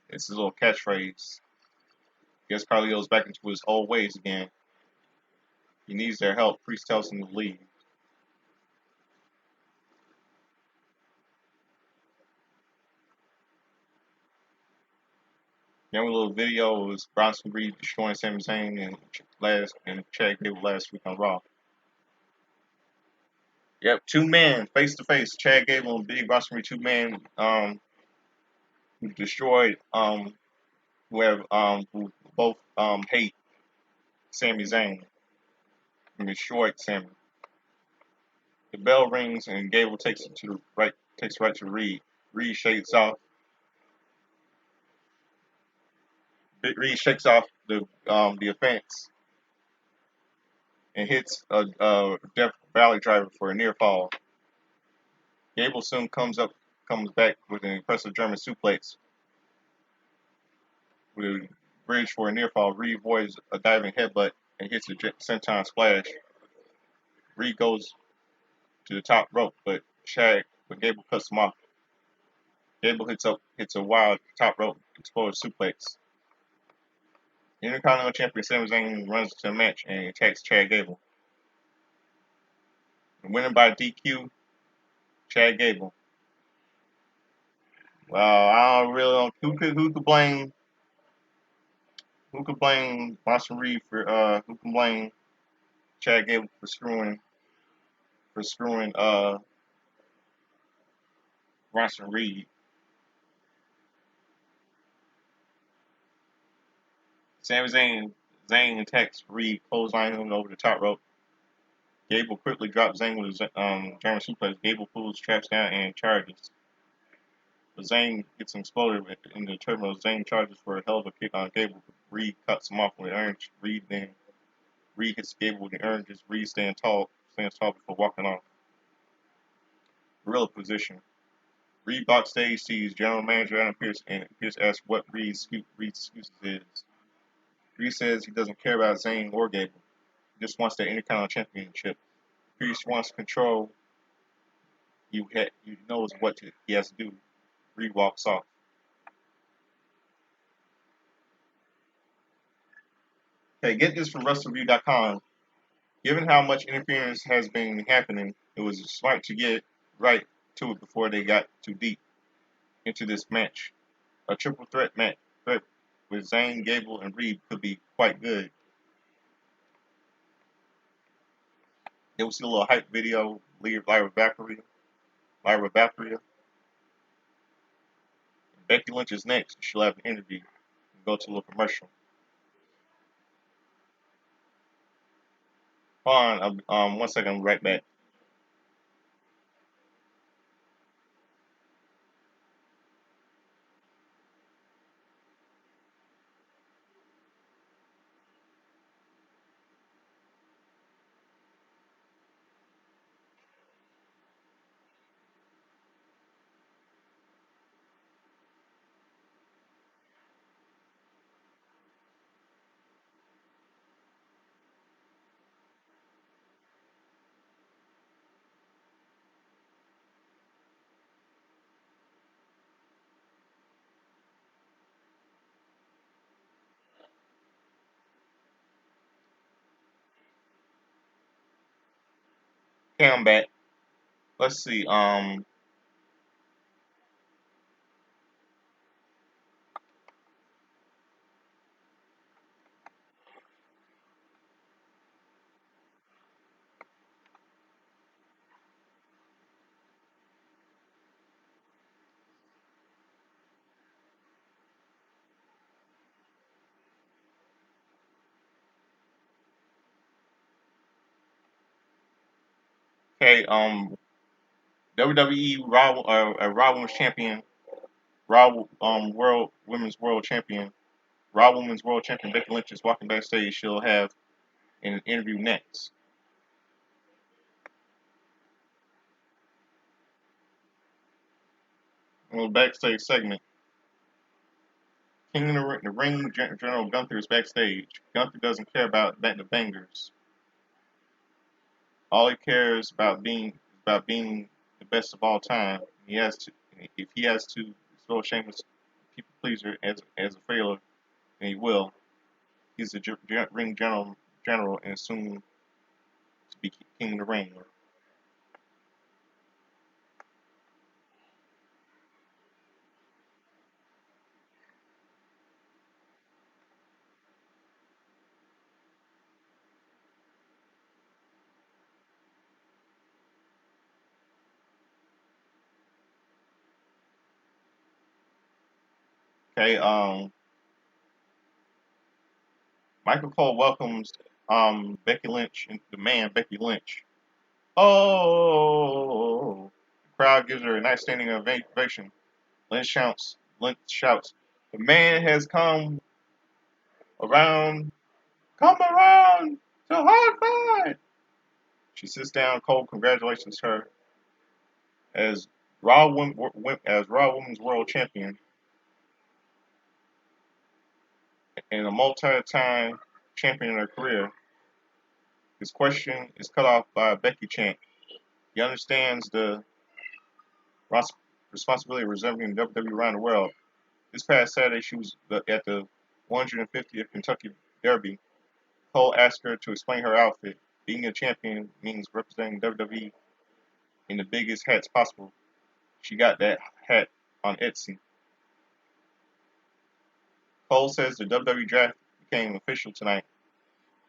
A: It's his little catchphrase. Guess Carlito's back into his old ways again. He needs their help. Priest tells him to leave. The only little video was Bronson Reed destroying Sami Zayn and Chad Gable last week on Raw. Yep, two men face to face. Chad Gable and Big Bronson Reed, two men who destroyed who both hate Sami Zayn and destroyed Sami. The bell rings and Gable takes right to Reed. Reed shakes off. Reed shakes off the offense and hits a Death Valley driver for a near fall. Gable soon comes back with an impressive German suplex with a bridge for a near fall. Reed avoids a diving headbutt and hits a senton splash. Reed goes to the top rope, but Gable cuts him off. Gable hits a wild top rope exploder suplex. Intercontinental Champion Sami Zayn runs to the match and attacks Chad Gable. Winning by DQ, Chad Gable. Well, I don't really know who could blame Bronson Reed for who can blame Chad Gable for screwing Bronson Reed. Sami Zayn attacks Reed, clotheslining him over the top rope. Gable quickly drops Zayn with a German suplex. Gable pulls traps down and charges. But Zayn gets exploded in the terminal. Zayn charges for a hell of a kick on Gable. Reed cuts him off with an orange. Reed hits Gable with the oranges. Reed stands tall before walking off. Gorilla position. Reed backstage sees General Manager Adam Pearce and Pearce asks what Reed's excuses is. Reed says he doesn't care about Zayn or Gable. He just wants the Intercontinental Championship. Pearce wants control. He knows what he has to do. Reed walks off. Okay, get this from WrestleReview.com. Given how much interference has been happening, it was smart to get right to it before they got too deep into this match. A triple threat match with Zayn, Gable, and Reed could be quite good. Then we see a little hype video, Lyra Valkyria. Becky Lynch is next. She'll have an interview. Go to a little commercial. Hold on, 1 second, I'll be right back. Okay, I'm back. Let's see. Okay, WWE Raw Women's Champion, Raw Women's World Champion Becky Lynch is walking backstage. She'll have an interview next. A little backstage segment. King of the Ring General Gunther is backstage. Gunther doesn't care about the bangers. All he cares about being the best of all time. If he has to throw Sheamus people pleaser as a failure, then he will. He's the ring general and soon to be king of the ring. Okay, Michael Cole welcomes Becky Lynch and the man Becky Lynch. Oh, the crowd gives her a nice standing ovation. Lynch shouts, the man has around, come around to high five. She sits down. Cole congratulates her as Raw Women's World Champion and a multi-time champion in her career. His question is cut off by a Becky chant. He understands the responsibility of representing WWE around the world. This past Saturday, she was at the 150th Kentucky Derby. Cole asked her to explain her outfit. Being a champion means representing WWE in the biggest hats possible. She got that hat on Etsy. Cole says the WWE draft became official tonight,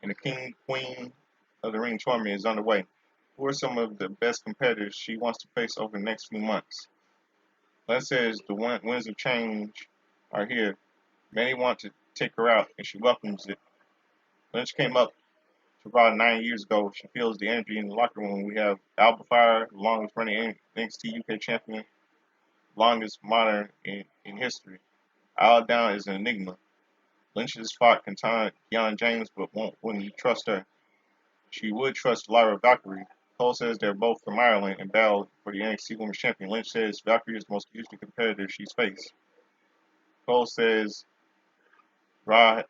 A: and the King Queen of the Ring tournament is underway. Who are some of the best competitors she wants to face over the next few months? Lynch says the winds of change are here. Many want to take her out, and she welcomes it. Lynch came up to Raw 9 years ago. She feels the energy in the locker room. We have Alba Fire, the longest running NXT UK champion, longest modern in history. Isla Dawn is an enigma. Lynch has fought Keon James, but wouldn't trust her. She would trust Lyra Valkyrie. Cole says they're both from Ireland and battle for the NXT Women's Champion. Lynch says Valkyrie is the most usually competitor she's faced. Cole says Raw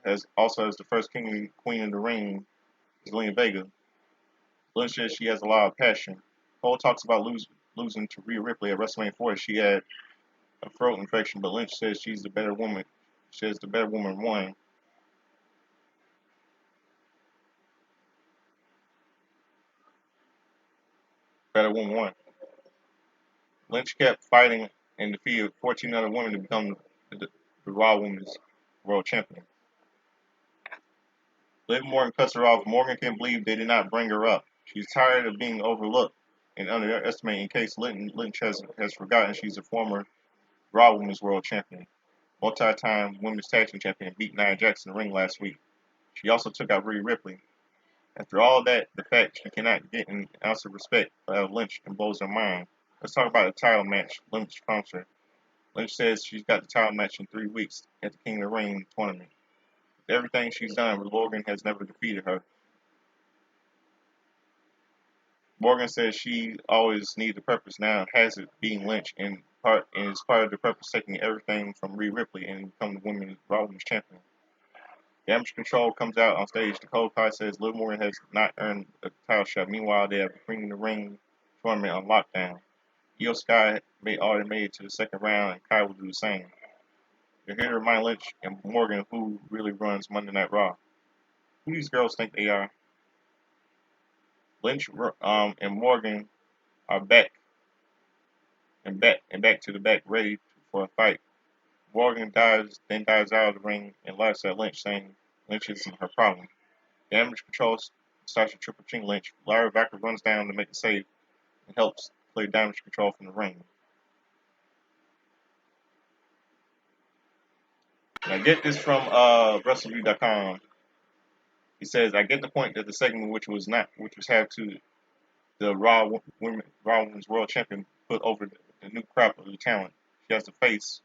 A: has the first king queen in the ring, Zelina Vega. Lynch says she has a lot of passion. Cole talks about losing to Rhea Ripley at WrestleMania 4. She had a throat infection, but Lynch says she's the better woman. She says the better woman won. Better woman won. Lynch kept fighting and defeated 14 other women to become the Raw Women's World Champion. Liv Morgan cuts her off. Morgan can't believe they did not bring her up. She's tired of being overlooked and underestimated. In case Lynch has forgotten, she's a former Raw Women's World Champion, multi-time Women's Tag Team Champion, beat Nia Jax in the ring last week. She also took out Rhea Ripley. After all that, the fact she cannot get an ounce of respect out of Lynch and blows her mind. Let's talk about the title match. Lynch counter. Lynch says she's got the title match in 3 weeks at the King of the Ring tournament. With everything she's done, Morgan has never defeated her. Morgan says she always needs a purpose now, has it being Lynch, and is part of the purpose taking everything from Rhea Ripley and become the women's Raw Women's Champion. Damage Control comes out on stage. Dakota Kai says Liv Morgan has not earned a title shot. Meanwhile, they are bringing the ring tournament on lockdown. Io Sky already made it to the second round, and Kai will do the same. They're here to remind Lynch and Morgan who really runs Monday Night Raw. Who these girls think they are? Lynch and Morgan are back to the back, ready for a fight. Morgan dives out of the ring and laughs at Lynch, saying Lynch isn't her problem. Damage Control starts to triple team Lynch. Lyra Valkyrie runs down to make the save and helps clear Damage Control from the ring. And I get this from WrestleReview.com. He says, I get the point that the segment which was had to the Raw Women's World Champion put over the new crop of the talent. She has the face,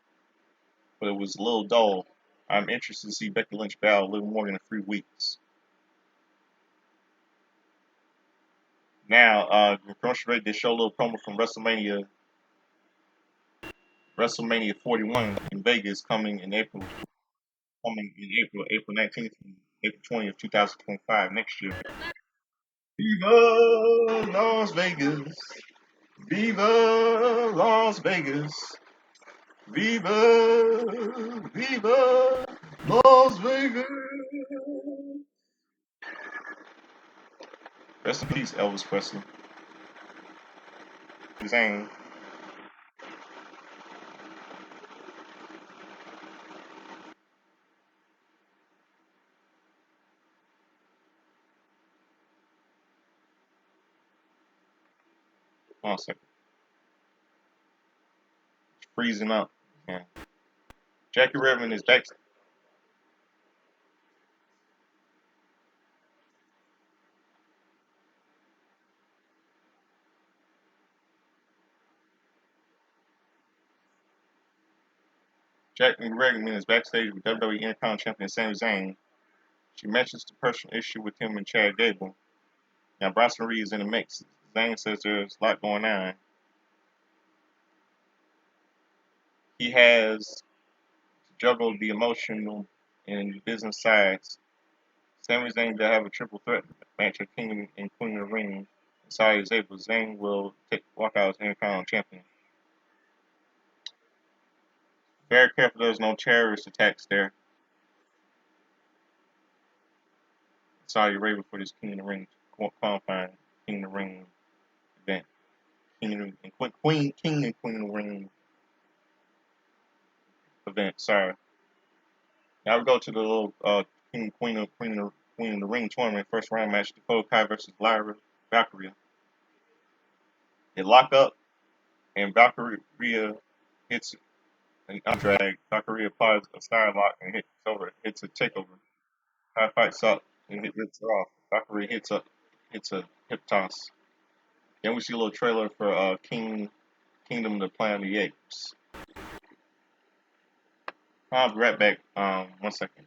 A: but it was a little dull. I'm interested to see Becky Lynch battle a little more than 3 weeks. Now, Commercial Break, they show a little promo from WrestleMania 41 in Vegas April 19th and April 20th, 2025, next year. Viva Las Vegas! Viva Las Vegas! Viva Las Vegas! Rest in peace, Elvis Presley. Zane. Hold on a second. It's freezing up. Yeah. Jackie Redmond is back. Jackie Redmond is backstage with WWE Intercontinental Champion Sami Zayn. She mentions the personal issue with him and Chad Gable. Now Bronson Reed is in the mix. Zayn says there's a lot going on. He has juggled the emotional and business sides. Sami Zayn will have a triple threat match at King and Queen of the Ring. And Saudi is able. Zayn will walk out as Intercontinental Champion. Very careful there's no terrorist attacks there. Saudi Arabia for this King of the Ring qualifying King of the Ring event. King and Queen of the Ring event. Sorry. Now we go to the little King Queen of the Ring tournament first round match. Dakota Kai versus Lyra Valkyrie. They lock up. and Valkyria hits an drag. Valkyria applies a side lock and hits a takeover. Kai fights up and hits her off. Valkyria hits a hip toss. Then we see a little trailer for Kingdom of the Planet of the Apes. I'll be right back. 1 second.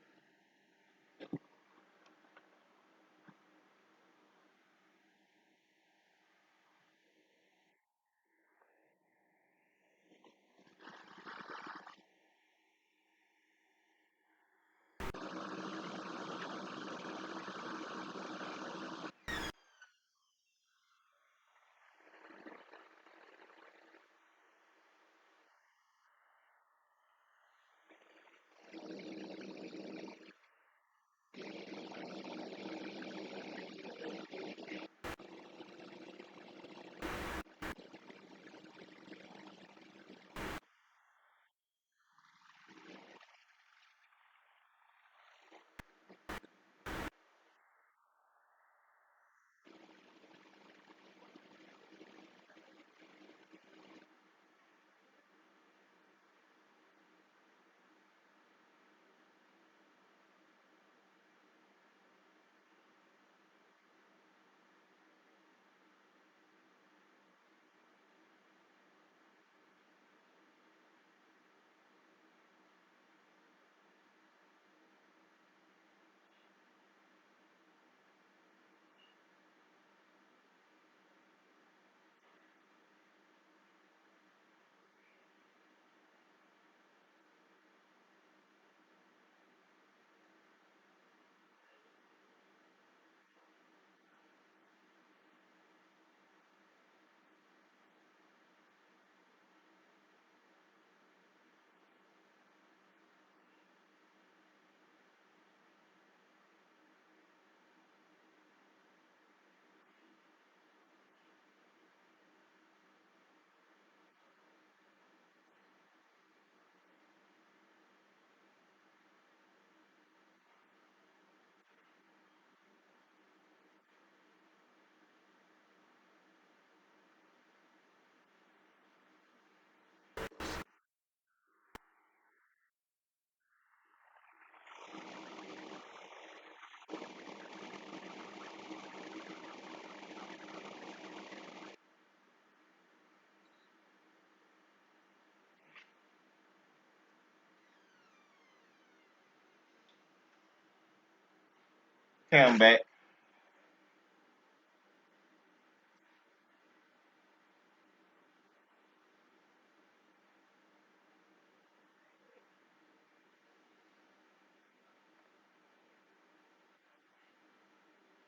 A: Okay, I'm back.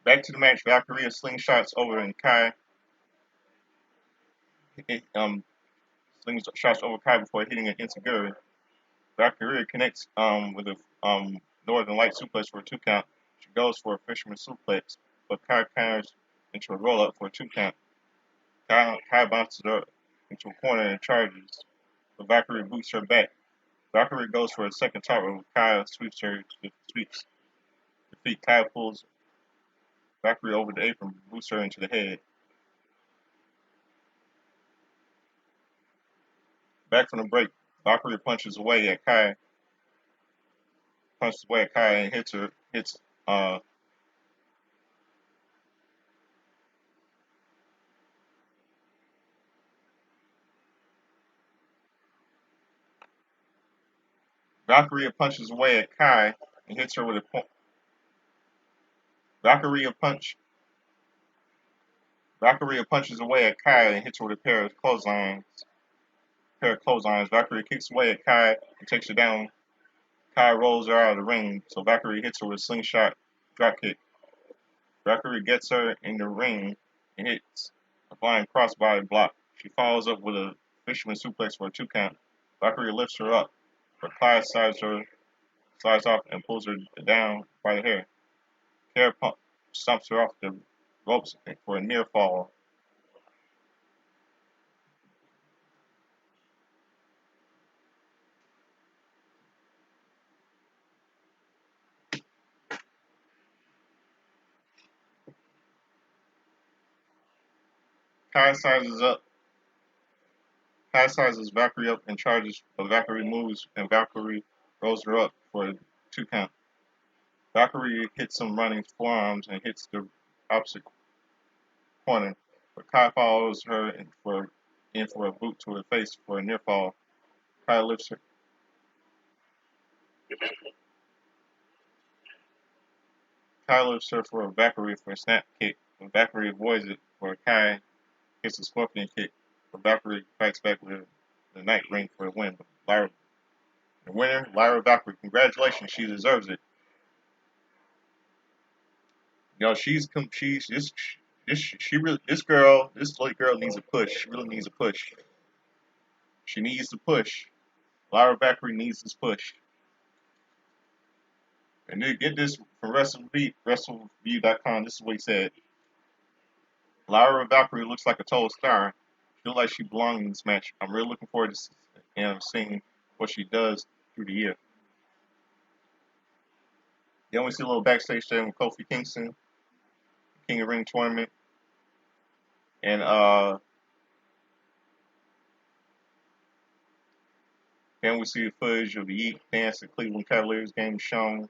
A: Back to the match. Valkyria slingshots over and Kai. It, slingshots over Kai before hitting an insecurity. Valkyria connects with a Northern Light suplex for a 2 count. She goes for a fisherman suplex, but Kai counters into a roll up for a 2 count. Kai bounces her into a corner and charges, but Valkyrie boots her back. Valkyrie goes for a second top rope. Kai sweeps the feet. Kai pulls Valkyrie over the apron, boots her into the head. Back from the break, Valkyrie punches away at Kai and hits uh Valkyria punches away at Kai and hits her with a point. Valkyria punch Valkyria punches away at Kai and hits her with a pair of clotheslines. Valkyrie kicks away at Kai and takes her down. Kai rolls her out of the ring, so Valkyrie hits her with a slingshot dropkick. Valkyrie gets her in the ring and hits a flying crossbody block. She follows up with a fisherman suplex for a 2 count. Valkyrie lifts her up, but Kai slides off and pulls her down by the hair. Kara Pump stomps her off the ropes for a near fall. Kai sizes up Kai sizes Valkyrie up and charges, but Valkyrie moves and Valkyrie rolls her up for a 2 count. Valkyrie hits some running forearms and hits the opposite corner, but Kai follows her in for a boot to her face for a near fall. Kai lifts her. Kai lifts her for a Valkyrie for a snap kick, but Valkyrie avoids it for Kai hits a scorpion kick, but Valkyrie fights back with the night ring for a win. The winner, Lyra Valkyrie. Congratulations, she deserves it. She's this late girl needs a push. She really needs a push. She needs to push. Lyra Valkyrie needs this push. And to get this from WrestleView.com, this is what he said. Lyra Valkyrie looks like a total star. Feel like she belongs in this match. I'm really looking forward to seeing what she does through the year. Then we see a little backstage thing with Kofi Kingston, King of Ring tournament, and then we see the footage of the Yeet dance at Cleveland Cavaliers game shown.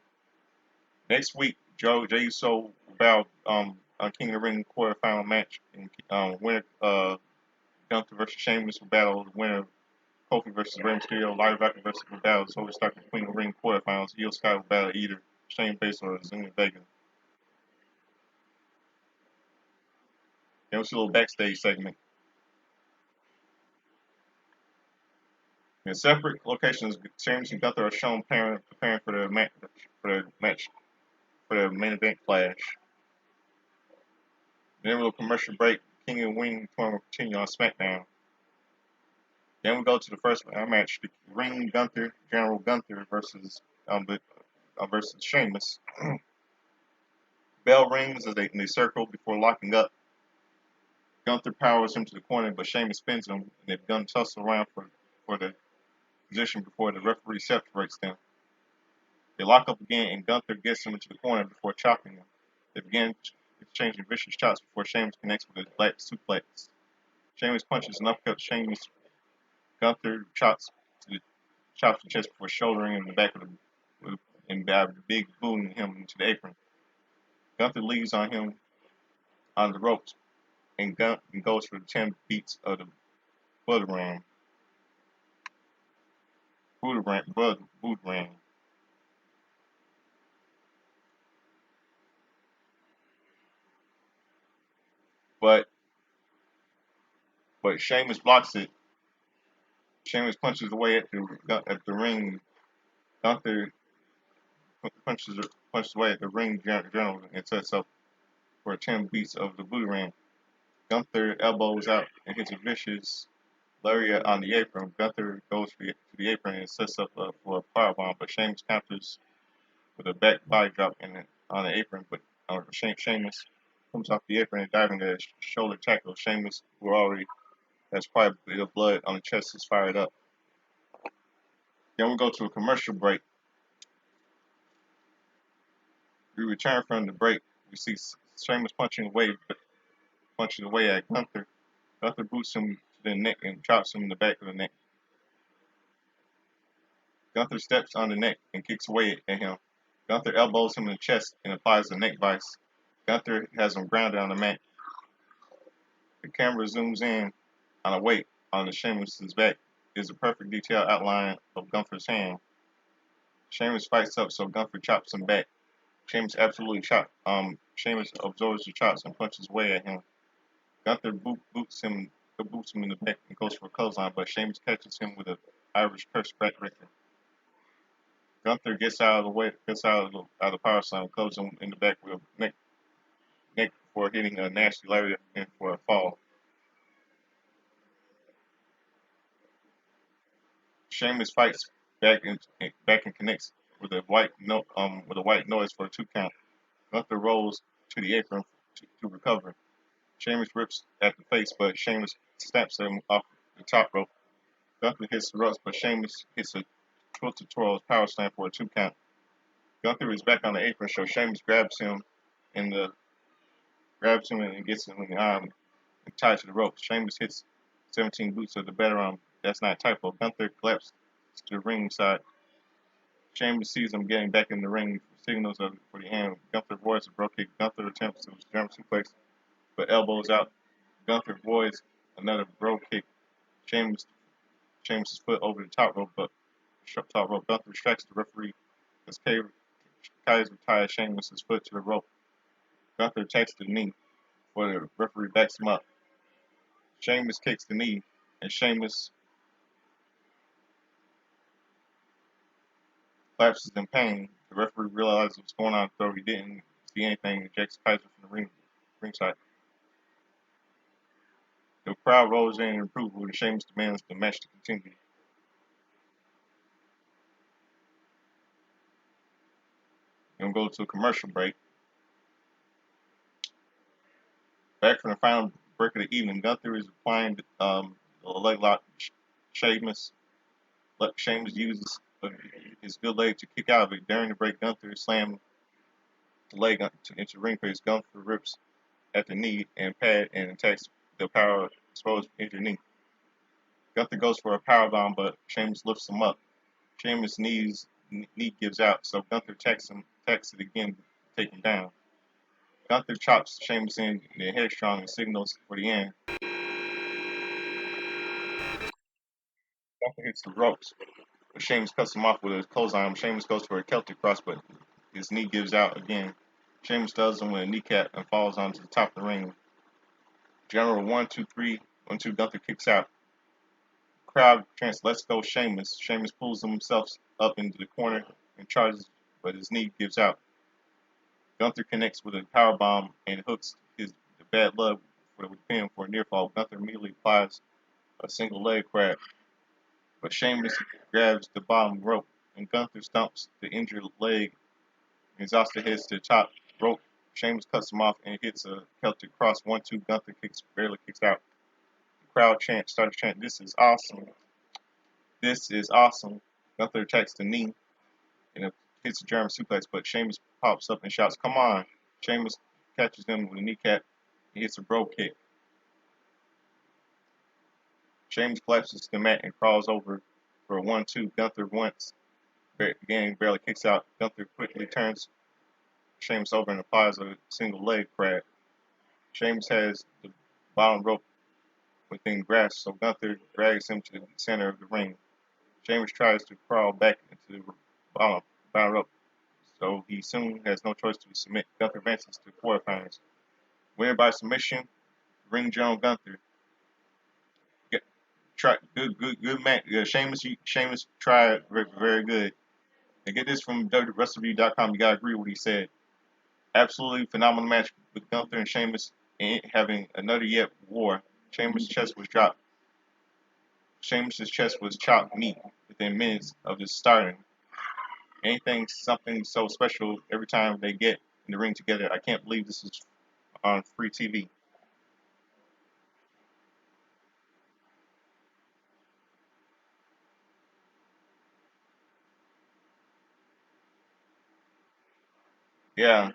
A: Next week, Jey Uso will battle on King of the Ring quarterfinal match, and winner Gunther versus Sheamus will battle the winner Kofi versus Rey Mysterio, Lyra Valkyrie versus battle so we start the Queen of the Ring quarterfinals. Io Sky will battle either Shane Baszler or Zelina Vega. Then we see a little backstage segment. In separate locations, Sheamus and Gunther are shown preparing for the match for the main event clash. Then we'll commercial break. King of the Ring tournament will continue on SmackDown. Then we go to the first match: the Ring Gunther, General Gunther versus Sheamus. Bell rings as they circle before locking up. Gunther powers him to the corner, but Sheamus spins him, and they begin to tussle around for the position before the referee separates them. They lock up again, and Gunther gets him into the corner before chopping him. They begin exchanging vicious shots before Sheamus connects with a black suplex. Sheamus punches and uppercuts Sheamus. Gunther chops the chest before shouldering him in the back of the big booting him into the apron. Gunther leaves on him on the ropes and goes for the 10 beats of the Boomerang. But Sheamus blocks it. Sheamus punches away at the ring. Gunther punches away at the ring general and sets up for 10 beats of the Boomerang. Gunther elbows out and hits a vicious lariat on the apron. Gunther goes to the apron and sets up for a powerbomb, but Sheamus counters with a back body drop on the apron. But Sheamus comes off the apron and diving a shoulder tackle. Sheamus, who already has quite a bit of blood on the chest, is fired up. Then we go to a commercial break. We return from the break. We see Sheamus punching away at Gunther. Gunther boots him to the neck and chops him in the back of the neck. Gunther steps on the neck and kicks away at him. Gunther elbows him in the chest and applies a neck vice. Gunther has him grounded on the mat. The camera zooms in on a weight on the Sheamus' back. Is a perfect detailed outline of Gunther's hand. Sheamus fights up, so Gunther chops him back. Sheamus Sheamus absorbs the chops and punches away at him. Gunther boots him in the back and goes for a clothesline, but Sheamus catches him with an Irish curse backbreaker. Gunther gets out of the power slam, closes him in the back with a neck before hitting a nasty lariat and for a fall. Sheamus fights back and connects with a white noise for a 2 count. Gunther rolls to the apron to recover. Sheamus rips at the face, but Sheamus snaps him off the top rope. Gunther hits the ropes, but Sheamus hits a twisted twirl power slam for a 2 count. Gunther is back on the apron, so Sheamus grabs him and gets him in the arm and ties to the ropes. Sheamus hits 17 boots of the better arm that's not typo. Gunther collapsed to the ring side. Sheamus sees him getting back in the ring, signals for the end. Gunther avoids a bro kick. Gunther attempts to German suplex, but elbows out. Gunther avoids another bro kick. Sheamus Sheamus' foot over the top rope, but top rope. Gunther strikes the referee as Kaiser ties Sheamus' foot to the rope. Gunther attacks the knee, where the referee backs him up. Sheamus kicks the knee, and Sheamus collapses in pain. The referee realizes what's going on, though he didn't see anything, and ejects Kaiser from the ringside. The crowd rolls in approval, and Sheamus demands the match to continue. We're going to go to a commercial break. Back from the final break of the evening, Gunther is applying the leg lock. Sheamus uses his good leg to kick out of it. During the break, Gunther slams the leg into ring face. Gunther rips at the knee and pad and attacks the power exposed injured knee. Gunther goes for a power bomb, but Sheamus lifts him up. Sheamus' knee gives out, so Gunther attacks it again, to take him down. Gunther chops Sheamus in the headstrong and signals for the end. Gunther hits the ropes, but Sheamus cuts him off with a clothesline. Sheamus goes for a Celtic cross, but his knee gives out again. Sheamus does him with a kneecap and falls onto the top of the ring. General 1-2-3, 1-2, Gunther kicks out. Crowd chants, "Let's go, Sheamus." Sheamus pulls himself up into the corner and charges, but his knee gives out. Gunther connects with a power bomb and hooks the bad luck for the pin for a near fall. Gunther immediately applies a single leg grab, but Sheamus grabs the bottom rope and Gunther stomps the injured leg and exhausted heads to the top rope. Sheamus cuts him off and hits a Celtic cross. 1-2, Gunther barely kicks out. The crowd started chanting, "This is awesome. This is awesome." Gunther attacks the knee and hits a German suplex, but Sheamus pops up and shouts, "Come on." Sheamus catches him with a kneecap and hits a bro kick. Sheamus collapses to the mat and crawls over for a 1-2. Gunther again barely kicks out. Gunther quickly turns Sheamus over and applies a single leg grab. Sheamus has the bottom rope within grasp, so Gunther drags him to the center of the ring. Sheamus tries to crawl back into the bottom rope, so he soon has no choice to submit. Gunther advances to the quarterfinals. Winner by submission, Ring General Gunther. Good match. Yeah, Sheamus tried very good. And get this from WrestleReview.com. You gotta agree with what he said. Absolutely phenomenal match with Gunther and Sheamus having another yet war. Sheamus' chest was dropped. Sheamus' chest was chopped meat within minutes of the starting. Something so special every time they get in the ring together. I can't believe this is on free TV. Yeah,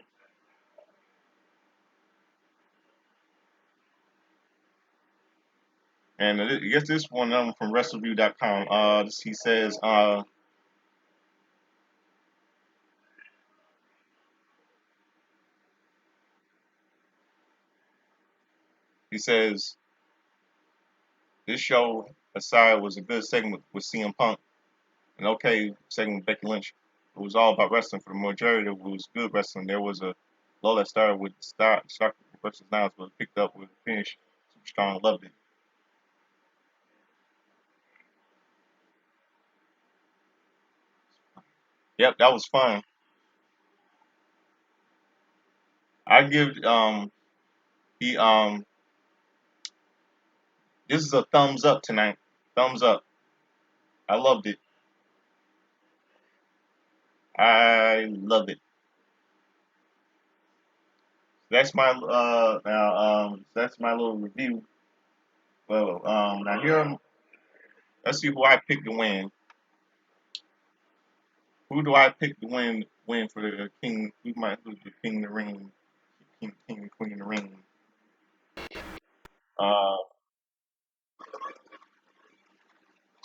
A: and I guess this one from WrestleReview.com. He says this show aside was a good segment with CM Punk, an okay segment with Becky Lynch. It was all about wrestling for the majority. It was good wrestling. There was a lull that started with Stark versus Niles, but picked up with the finish. Super strong, loved it. Yep, that was fun. I give he this is a thumbs up tonight. Thumbs up. I loved it. I love it. That's my little review. Well, now here let's see who I picked to win. Who do I pick to win for the king? Who's the king of the ring? King and queen of the ring. Uh,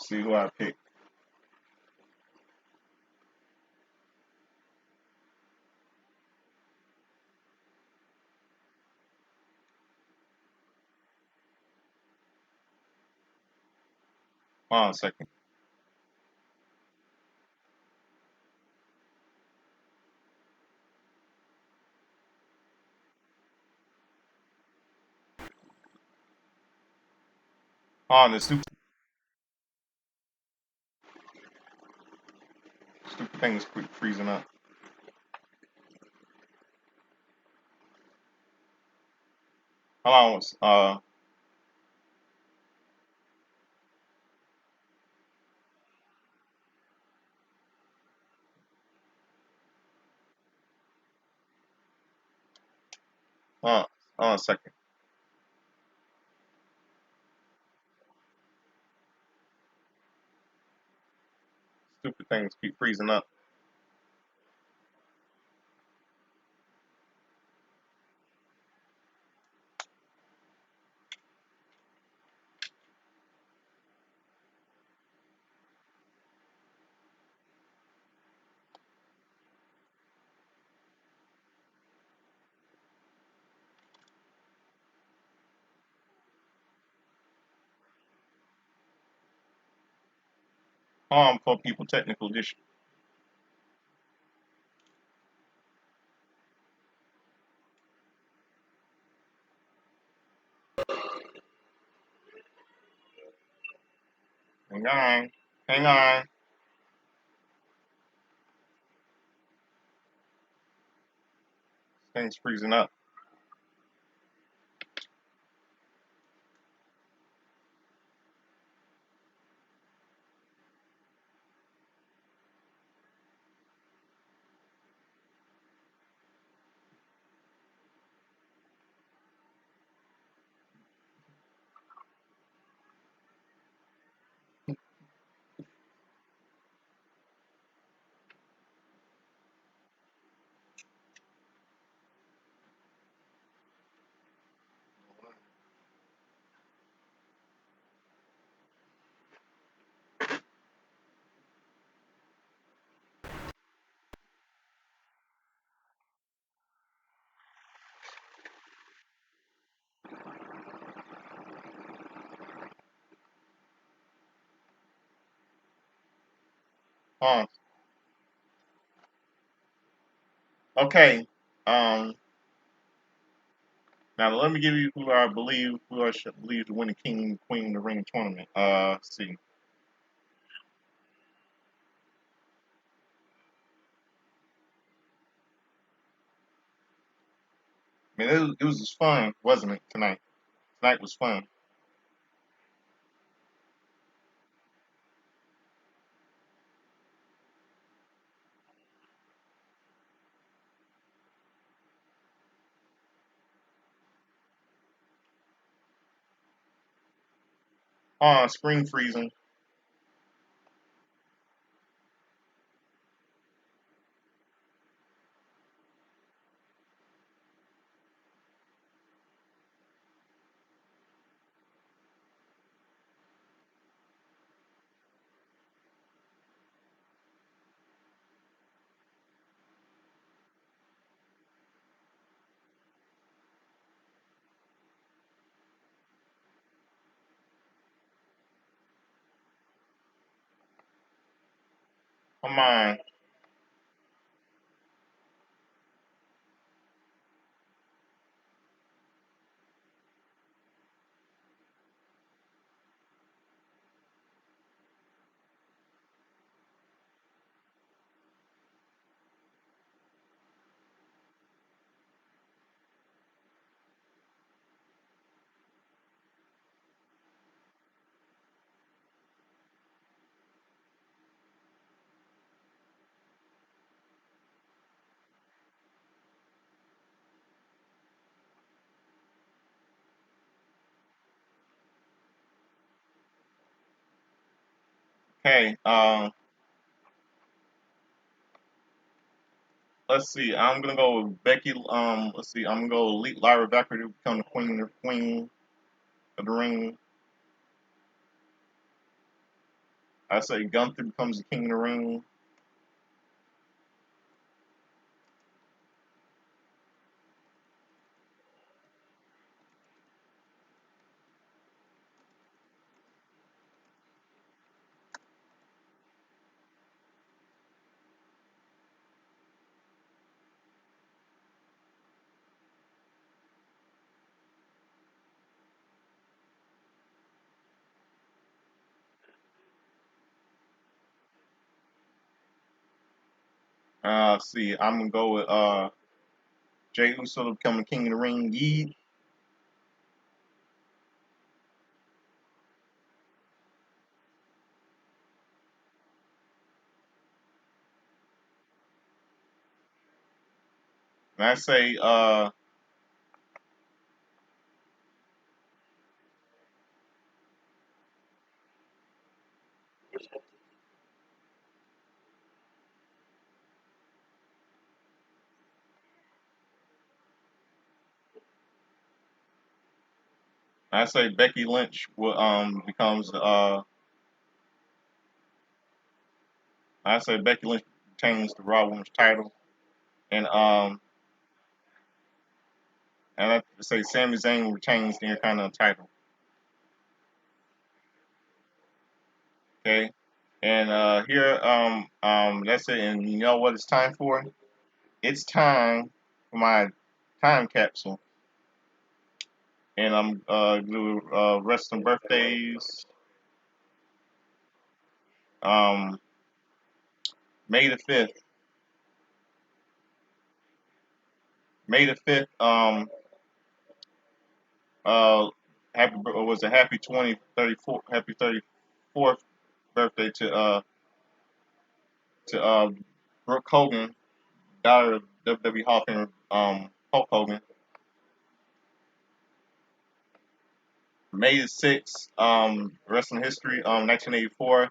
A: See who I pick. Hold on a second. Hold on, the stupid thing is freezing up. Hold on. Hold on a second. Stupid things keep freezing up. Hold on for people technical issue. Hang on. Hang on. Things freezing up. Hold on. Okay. Um. Now let me give you who I should believe to win the King Queen of the Ring tournament. Let's see. I mean, it was just fun, wasn't it? Tonight. Tonight was fun. Screen freezing. Come on. Okay. Let's see. I'm gonna go with Becky. Let's see. I'm gonna go with Lyra Valkyrie to become the queen of the ring. I say Gunther becomes the king of the ring. See, I'm gonna go with Jey Uso to become the king of the ring. Yee. And I say Becky Lynch will becomes I say Becky Lynch retains the Raw Women's title, and I say Sami Zayn retains the Intercontinental title. Okay, and here that's it. And you know what it's time for? It's time for my time capsule, and I'm do rest and birthdays. Um, May the 5th. May the 5th. Uh, was a happy 2034 happy 34th birthday to Brooke Hogan, daughter of WWE Hall of Famer Hulk Hogan. May the 6th, wrestling history, 1984,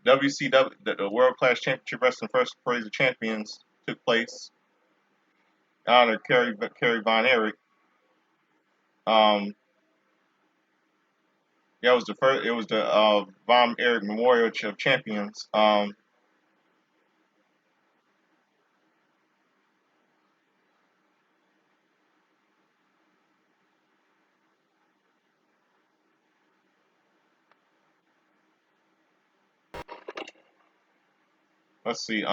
A: WCW, the World Class Championship Wrestling First Praise of Champions took place. Honored Kerry Von Erich. Um, yeah, it was the first. It was the Von Erich Memorial of Champions. Let's see.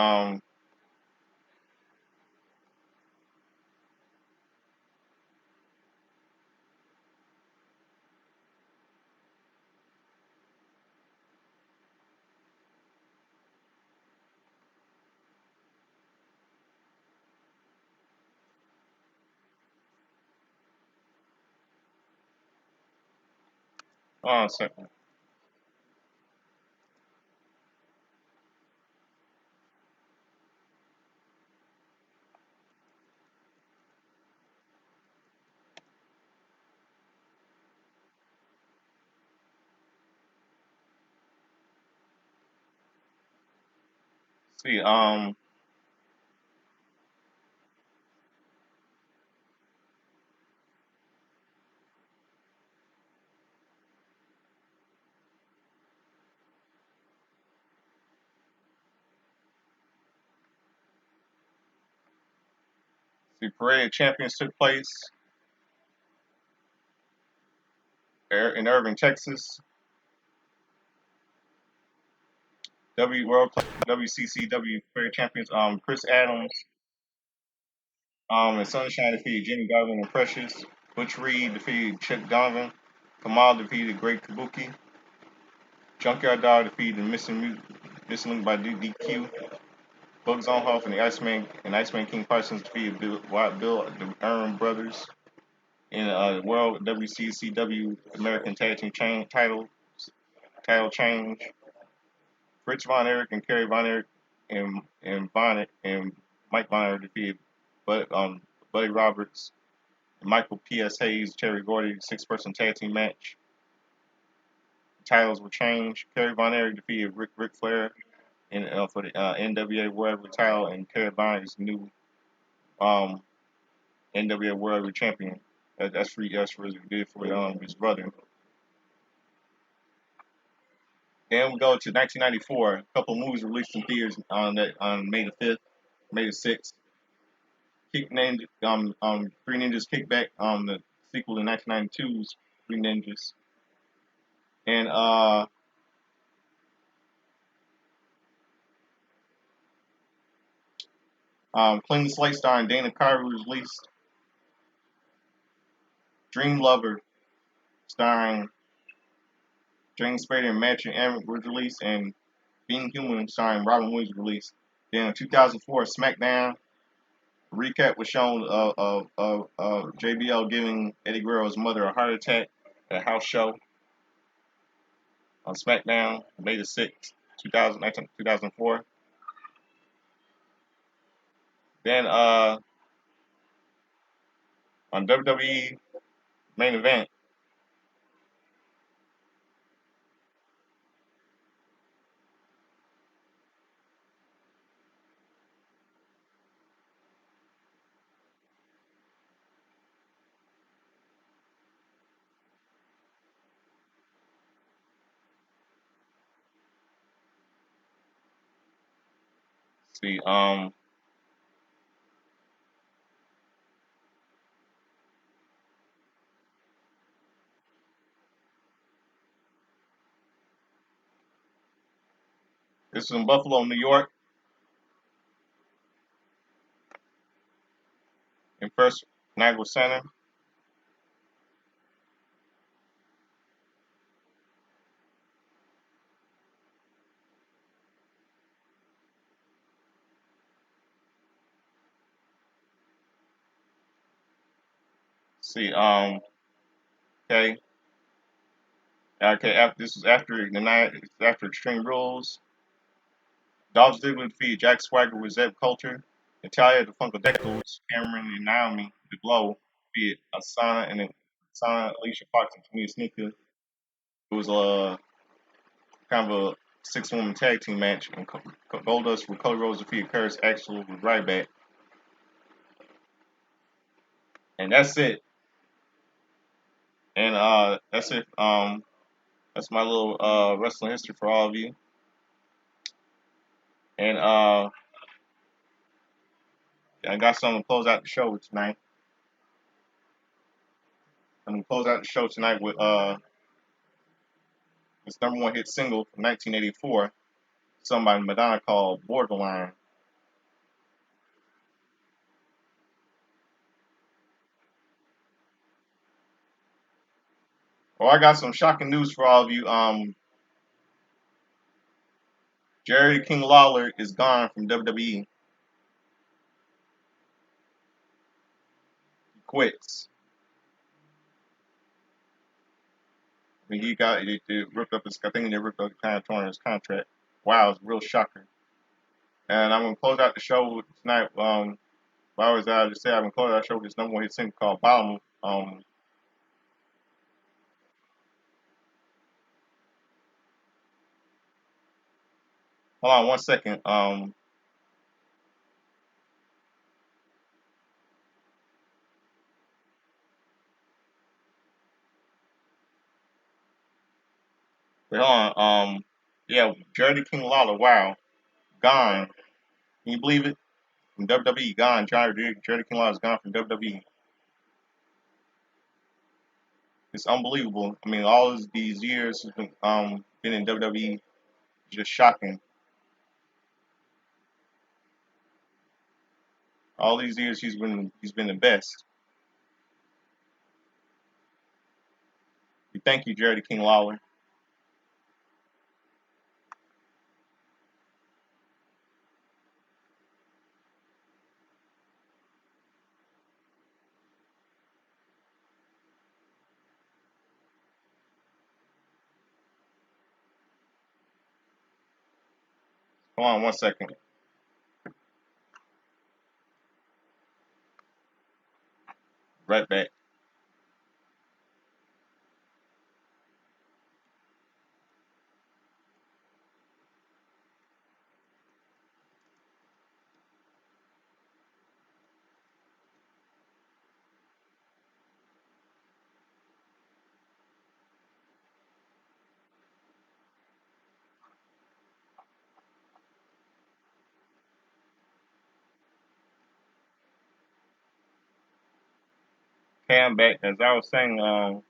A: Hold on a second. See. See. Parade of Champions took place in Irving, Texas. World Class WCCW Parade of Champions. Chris Adams. And Sunshine defeated Jimmy Garvin and Precious. Butch Reed defeated Chuck Donovan. Kamal defeated Great Kabuki. Junkyard Dog defeated Missing Link by DQ. Bugs Onhoff and Iceman King Parsons defeated Bill the Aaron Brothers in World WCCW American Tag Team title change. Fritz Von Erich and Kerry Von Erich and Mike Von Erich defeated Buddy Roberts and Michael P.S. Hayes, Terry Gordy, six-person tag team match. Titles were changed. Kerry Von Erich defeated Ric Flair for the NWA World title, and Kerry Von is new um, NWA World Champion. That's really good for his brother. Then we go to 1994. A couple of movies released in theaters on May the 5th, May the 6th. Three Ninjas Kickback, the sequel to 1992's Three Ninjas, and Clean the Slate starring Dana Carvey was released. Dream Lover starring James Spader and Matthew Emmett was released, and Being Human starring Robin Williams was released. Then in 2004, SmackDown recap was shown of JBL giving Eddie Guerrero's mother a heart attack at a house show on SmackDown, May the 6th, 2004. Then on WWE main event, see, this is in Buffalo, New York, in First Niagara Center. See, okay, okay. This is after the night, after Extreme Rules. Dolph Ziggler defeated Jack Swagger with Zeb Culture. Natalia, the Funkadecos, Cameron and Naomi, the Glow, defeated Asana, Alicia Fox, and Tamina Sneaker. It was a kind of a six-woman tag team match, and Goldust with Cody Rhodes defeated Curtis Axel with Ryback. And that's it. And that's it. That's my little wrestling history for all of you. And I got something to close out the show with tonight. I'm gonna close out the show tonight with this number one hit single from 1984, sung by Madonna called "Borderline." Well, I got some shocking news for all of you. Jerry King Lawler is gone from WWE. He quits. I mean, they ripped up his. I think they ripped up kind of torn his contract. Wow, it's a real shocker. And I'm gonna close out the show tonight. I always I just say I'm gonna close out the show with this number one hit single called "Bottom." Hold on one second. Wait, hold on. Yeah, Jerry King Lawler. Wow, gone. Can you believe it? From WWE, gone. Jerry King Lawler is gone from WWE. It's unbelievable. I mean, these years he's been in WWE, just shocking. All these years he's been the best. We thank you, Jerry King Lawler. Hold on one second. Right back. Hey, I'm back. As I was saying, I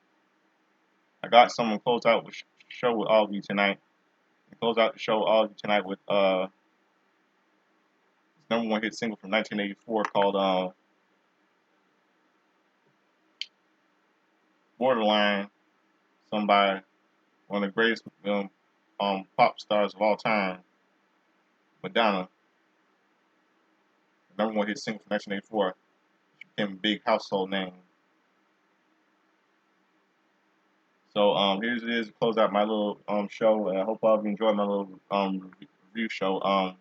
A: got someone close out the show with all of you tonight. Close out the show all of you tonight with number one hit single from 1984 called Borderline, sung by one of the greatest pop stars of all time, Madonna. Number one hit single from 1984. Became a big household name. So here's it is to close out my little show. And I hope all of you enjoyed my little review show of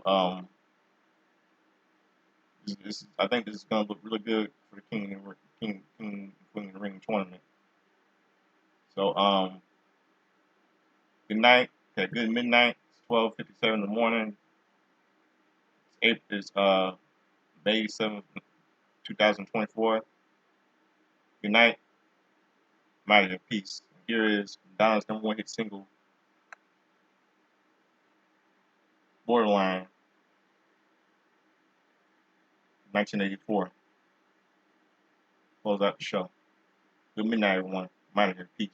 A: I think this is gonna look really good for the King and Queen of the Ring tournament. So good night. Okay, good midnight. It's 12:57 in the morning. It's May 7th, 2024. Good night. I'm out of here. Peace. Here is Donna's number one hit single, Borderline, 1984. Close out the show. Good midnight, everyone. I'm out of here. Peace.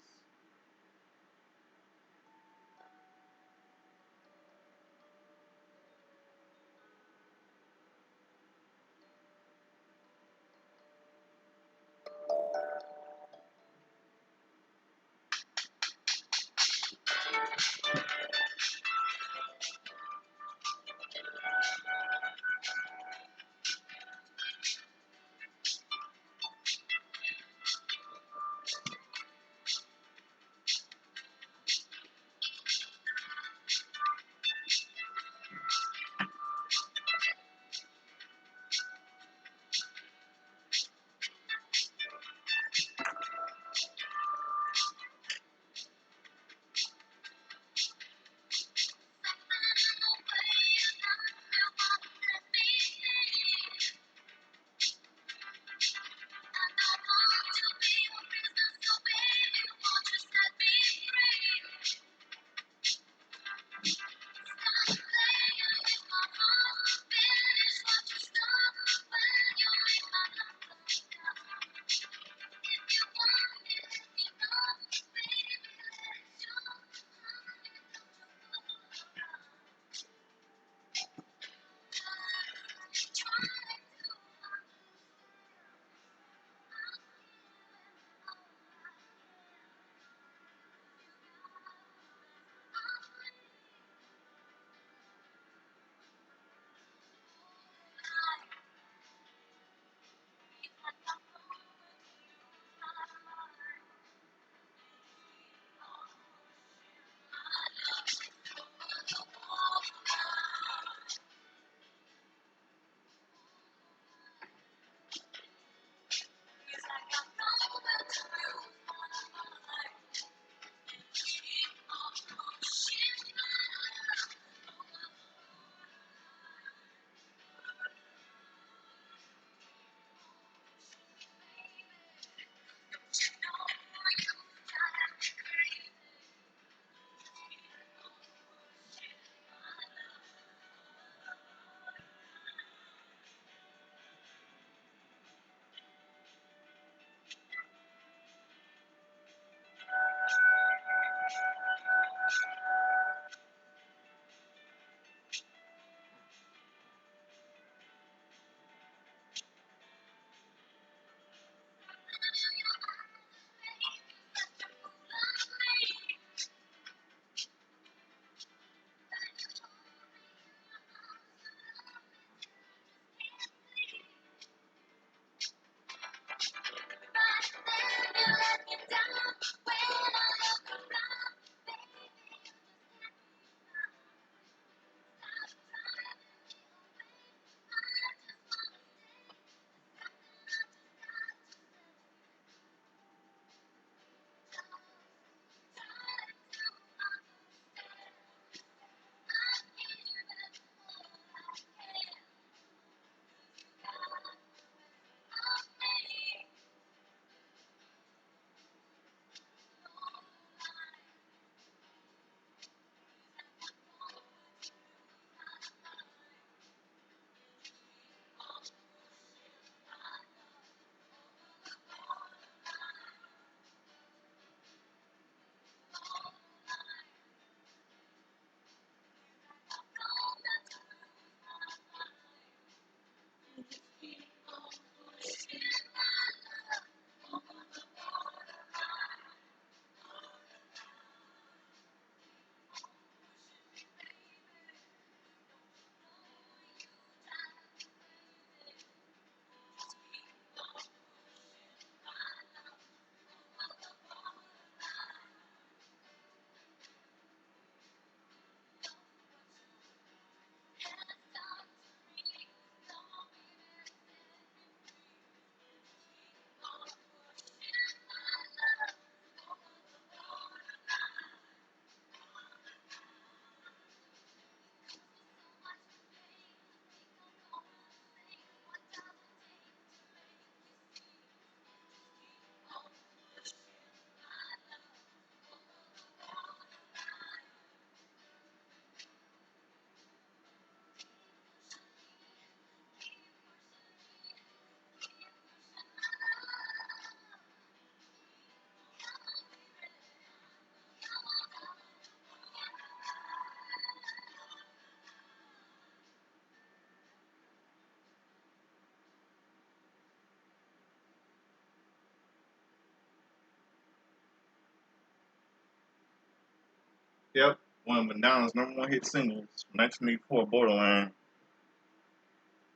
A: Yep, one of Madonna's number one hit singles, 1984, Borderline.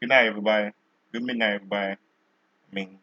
A: Good night, everybody. Good midnight, everybody. I mean,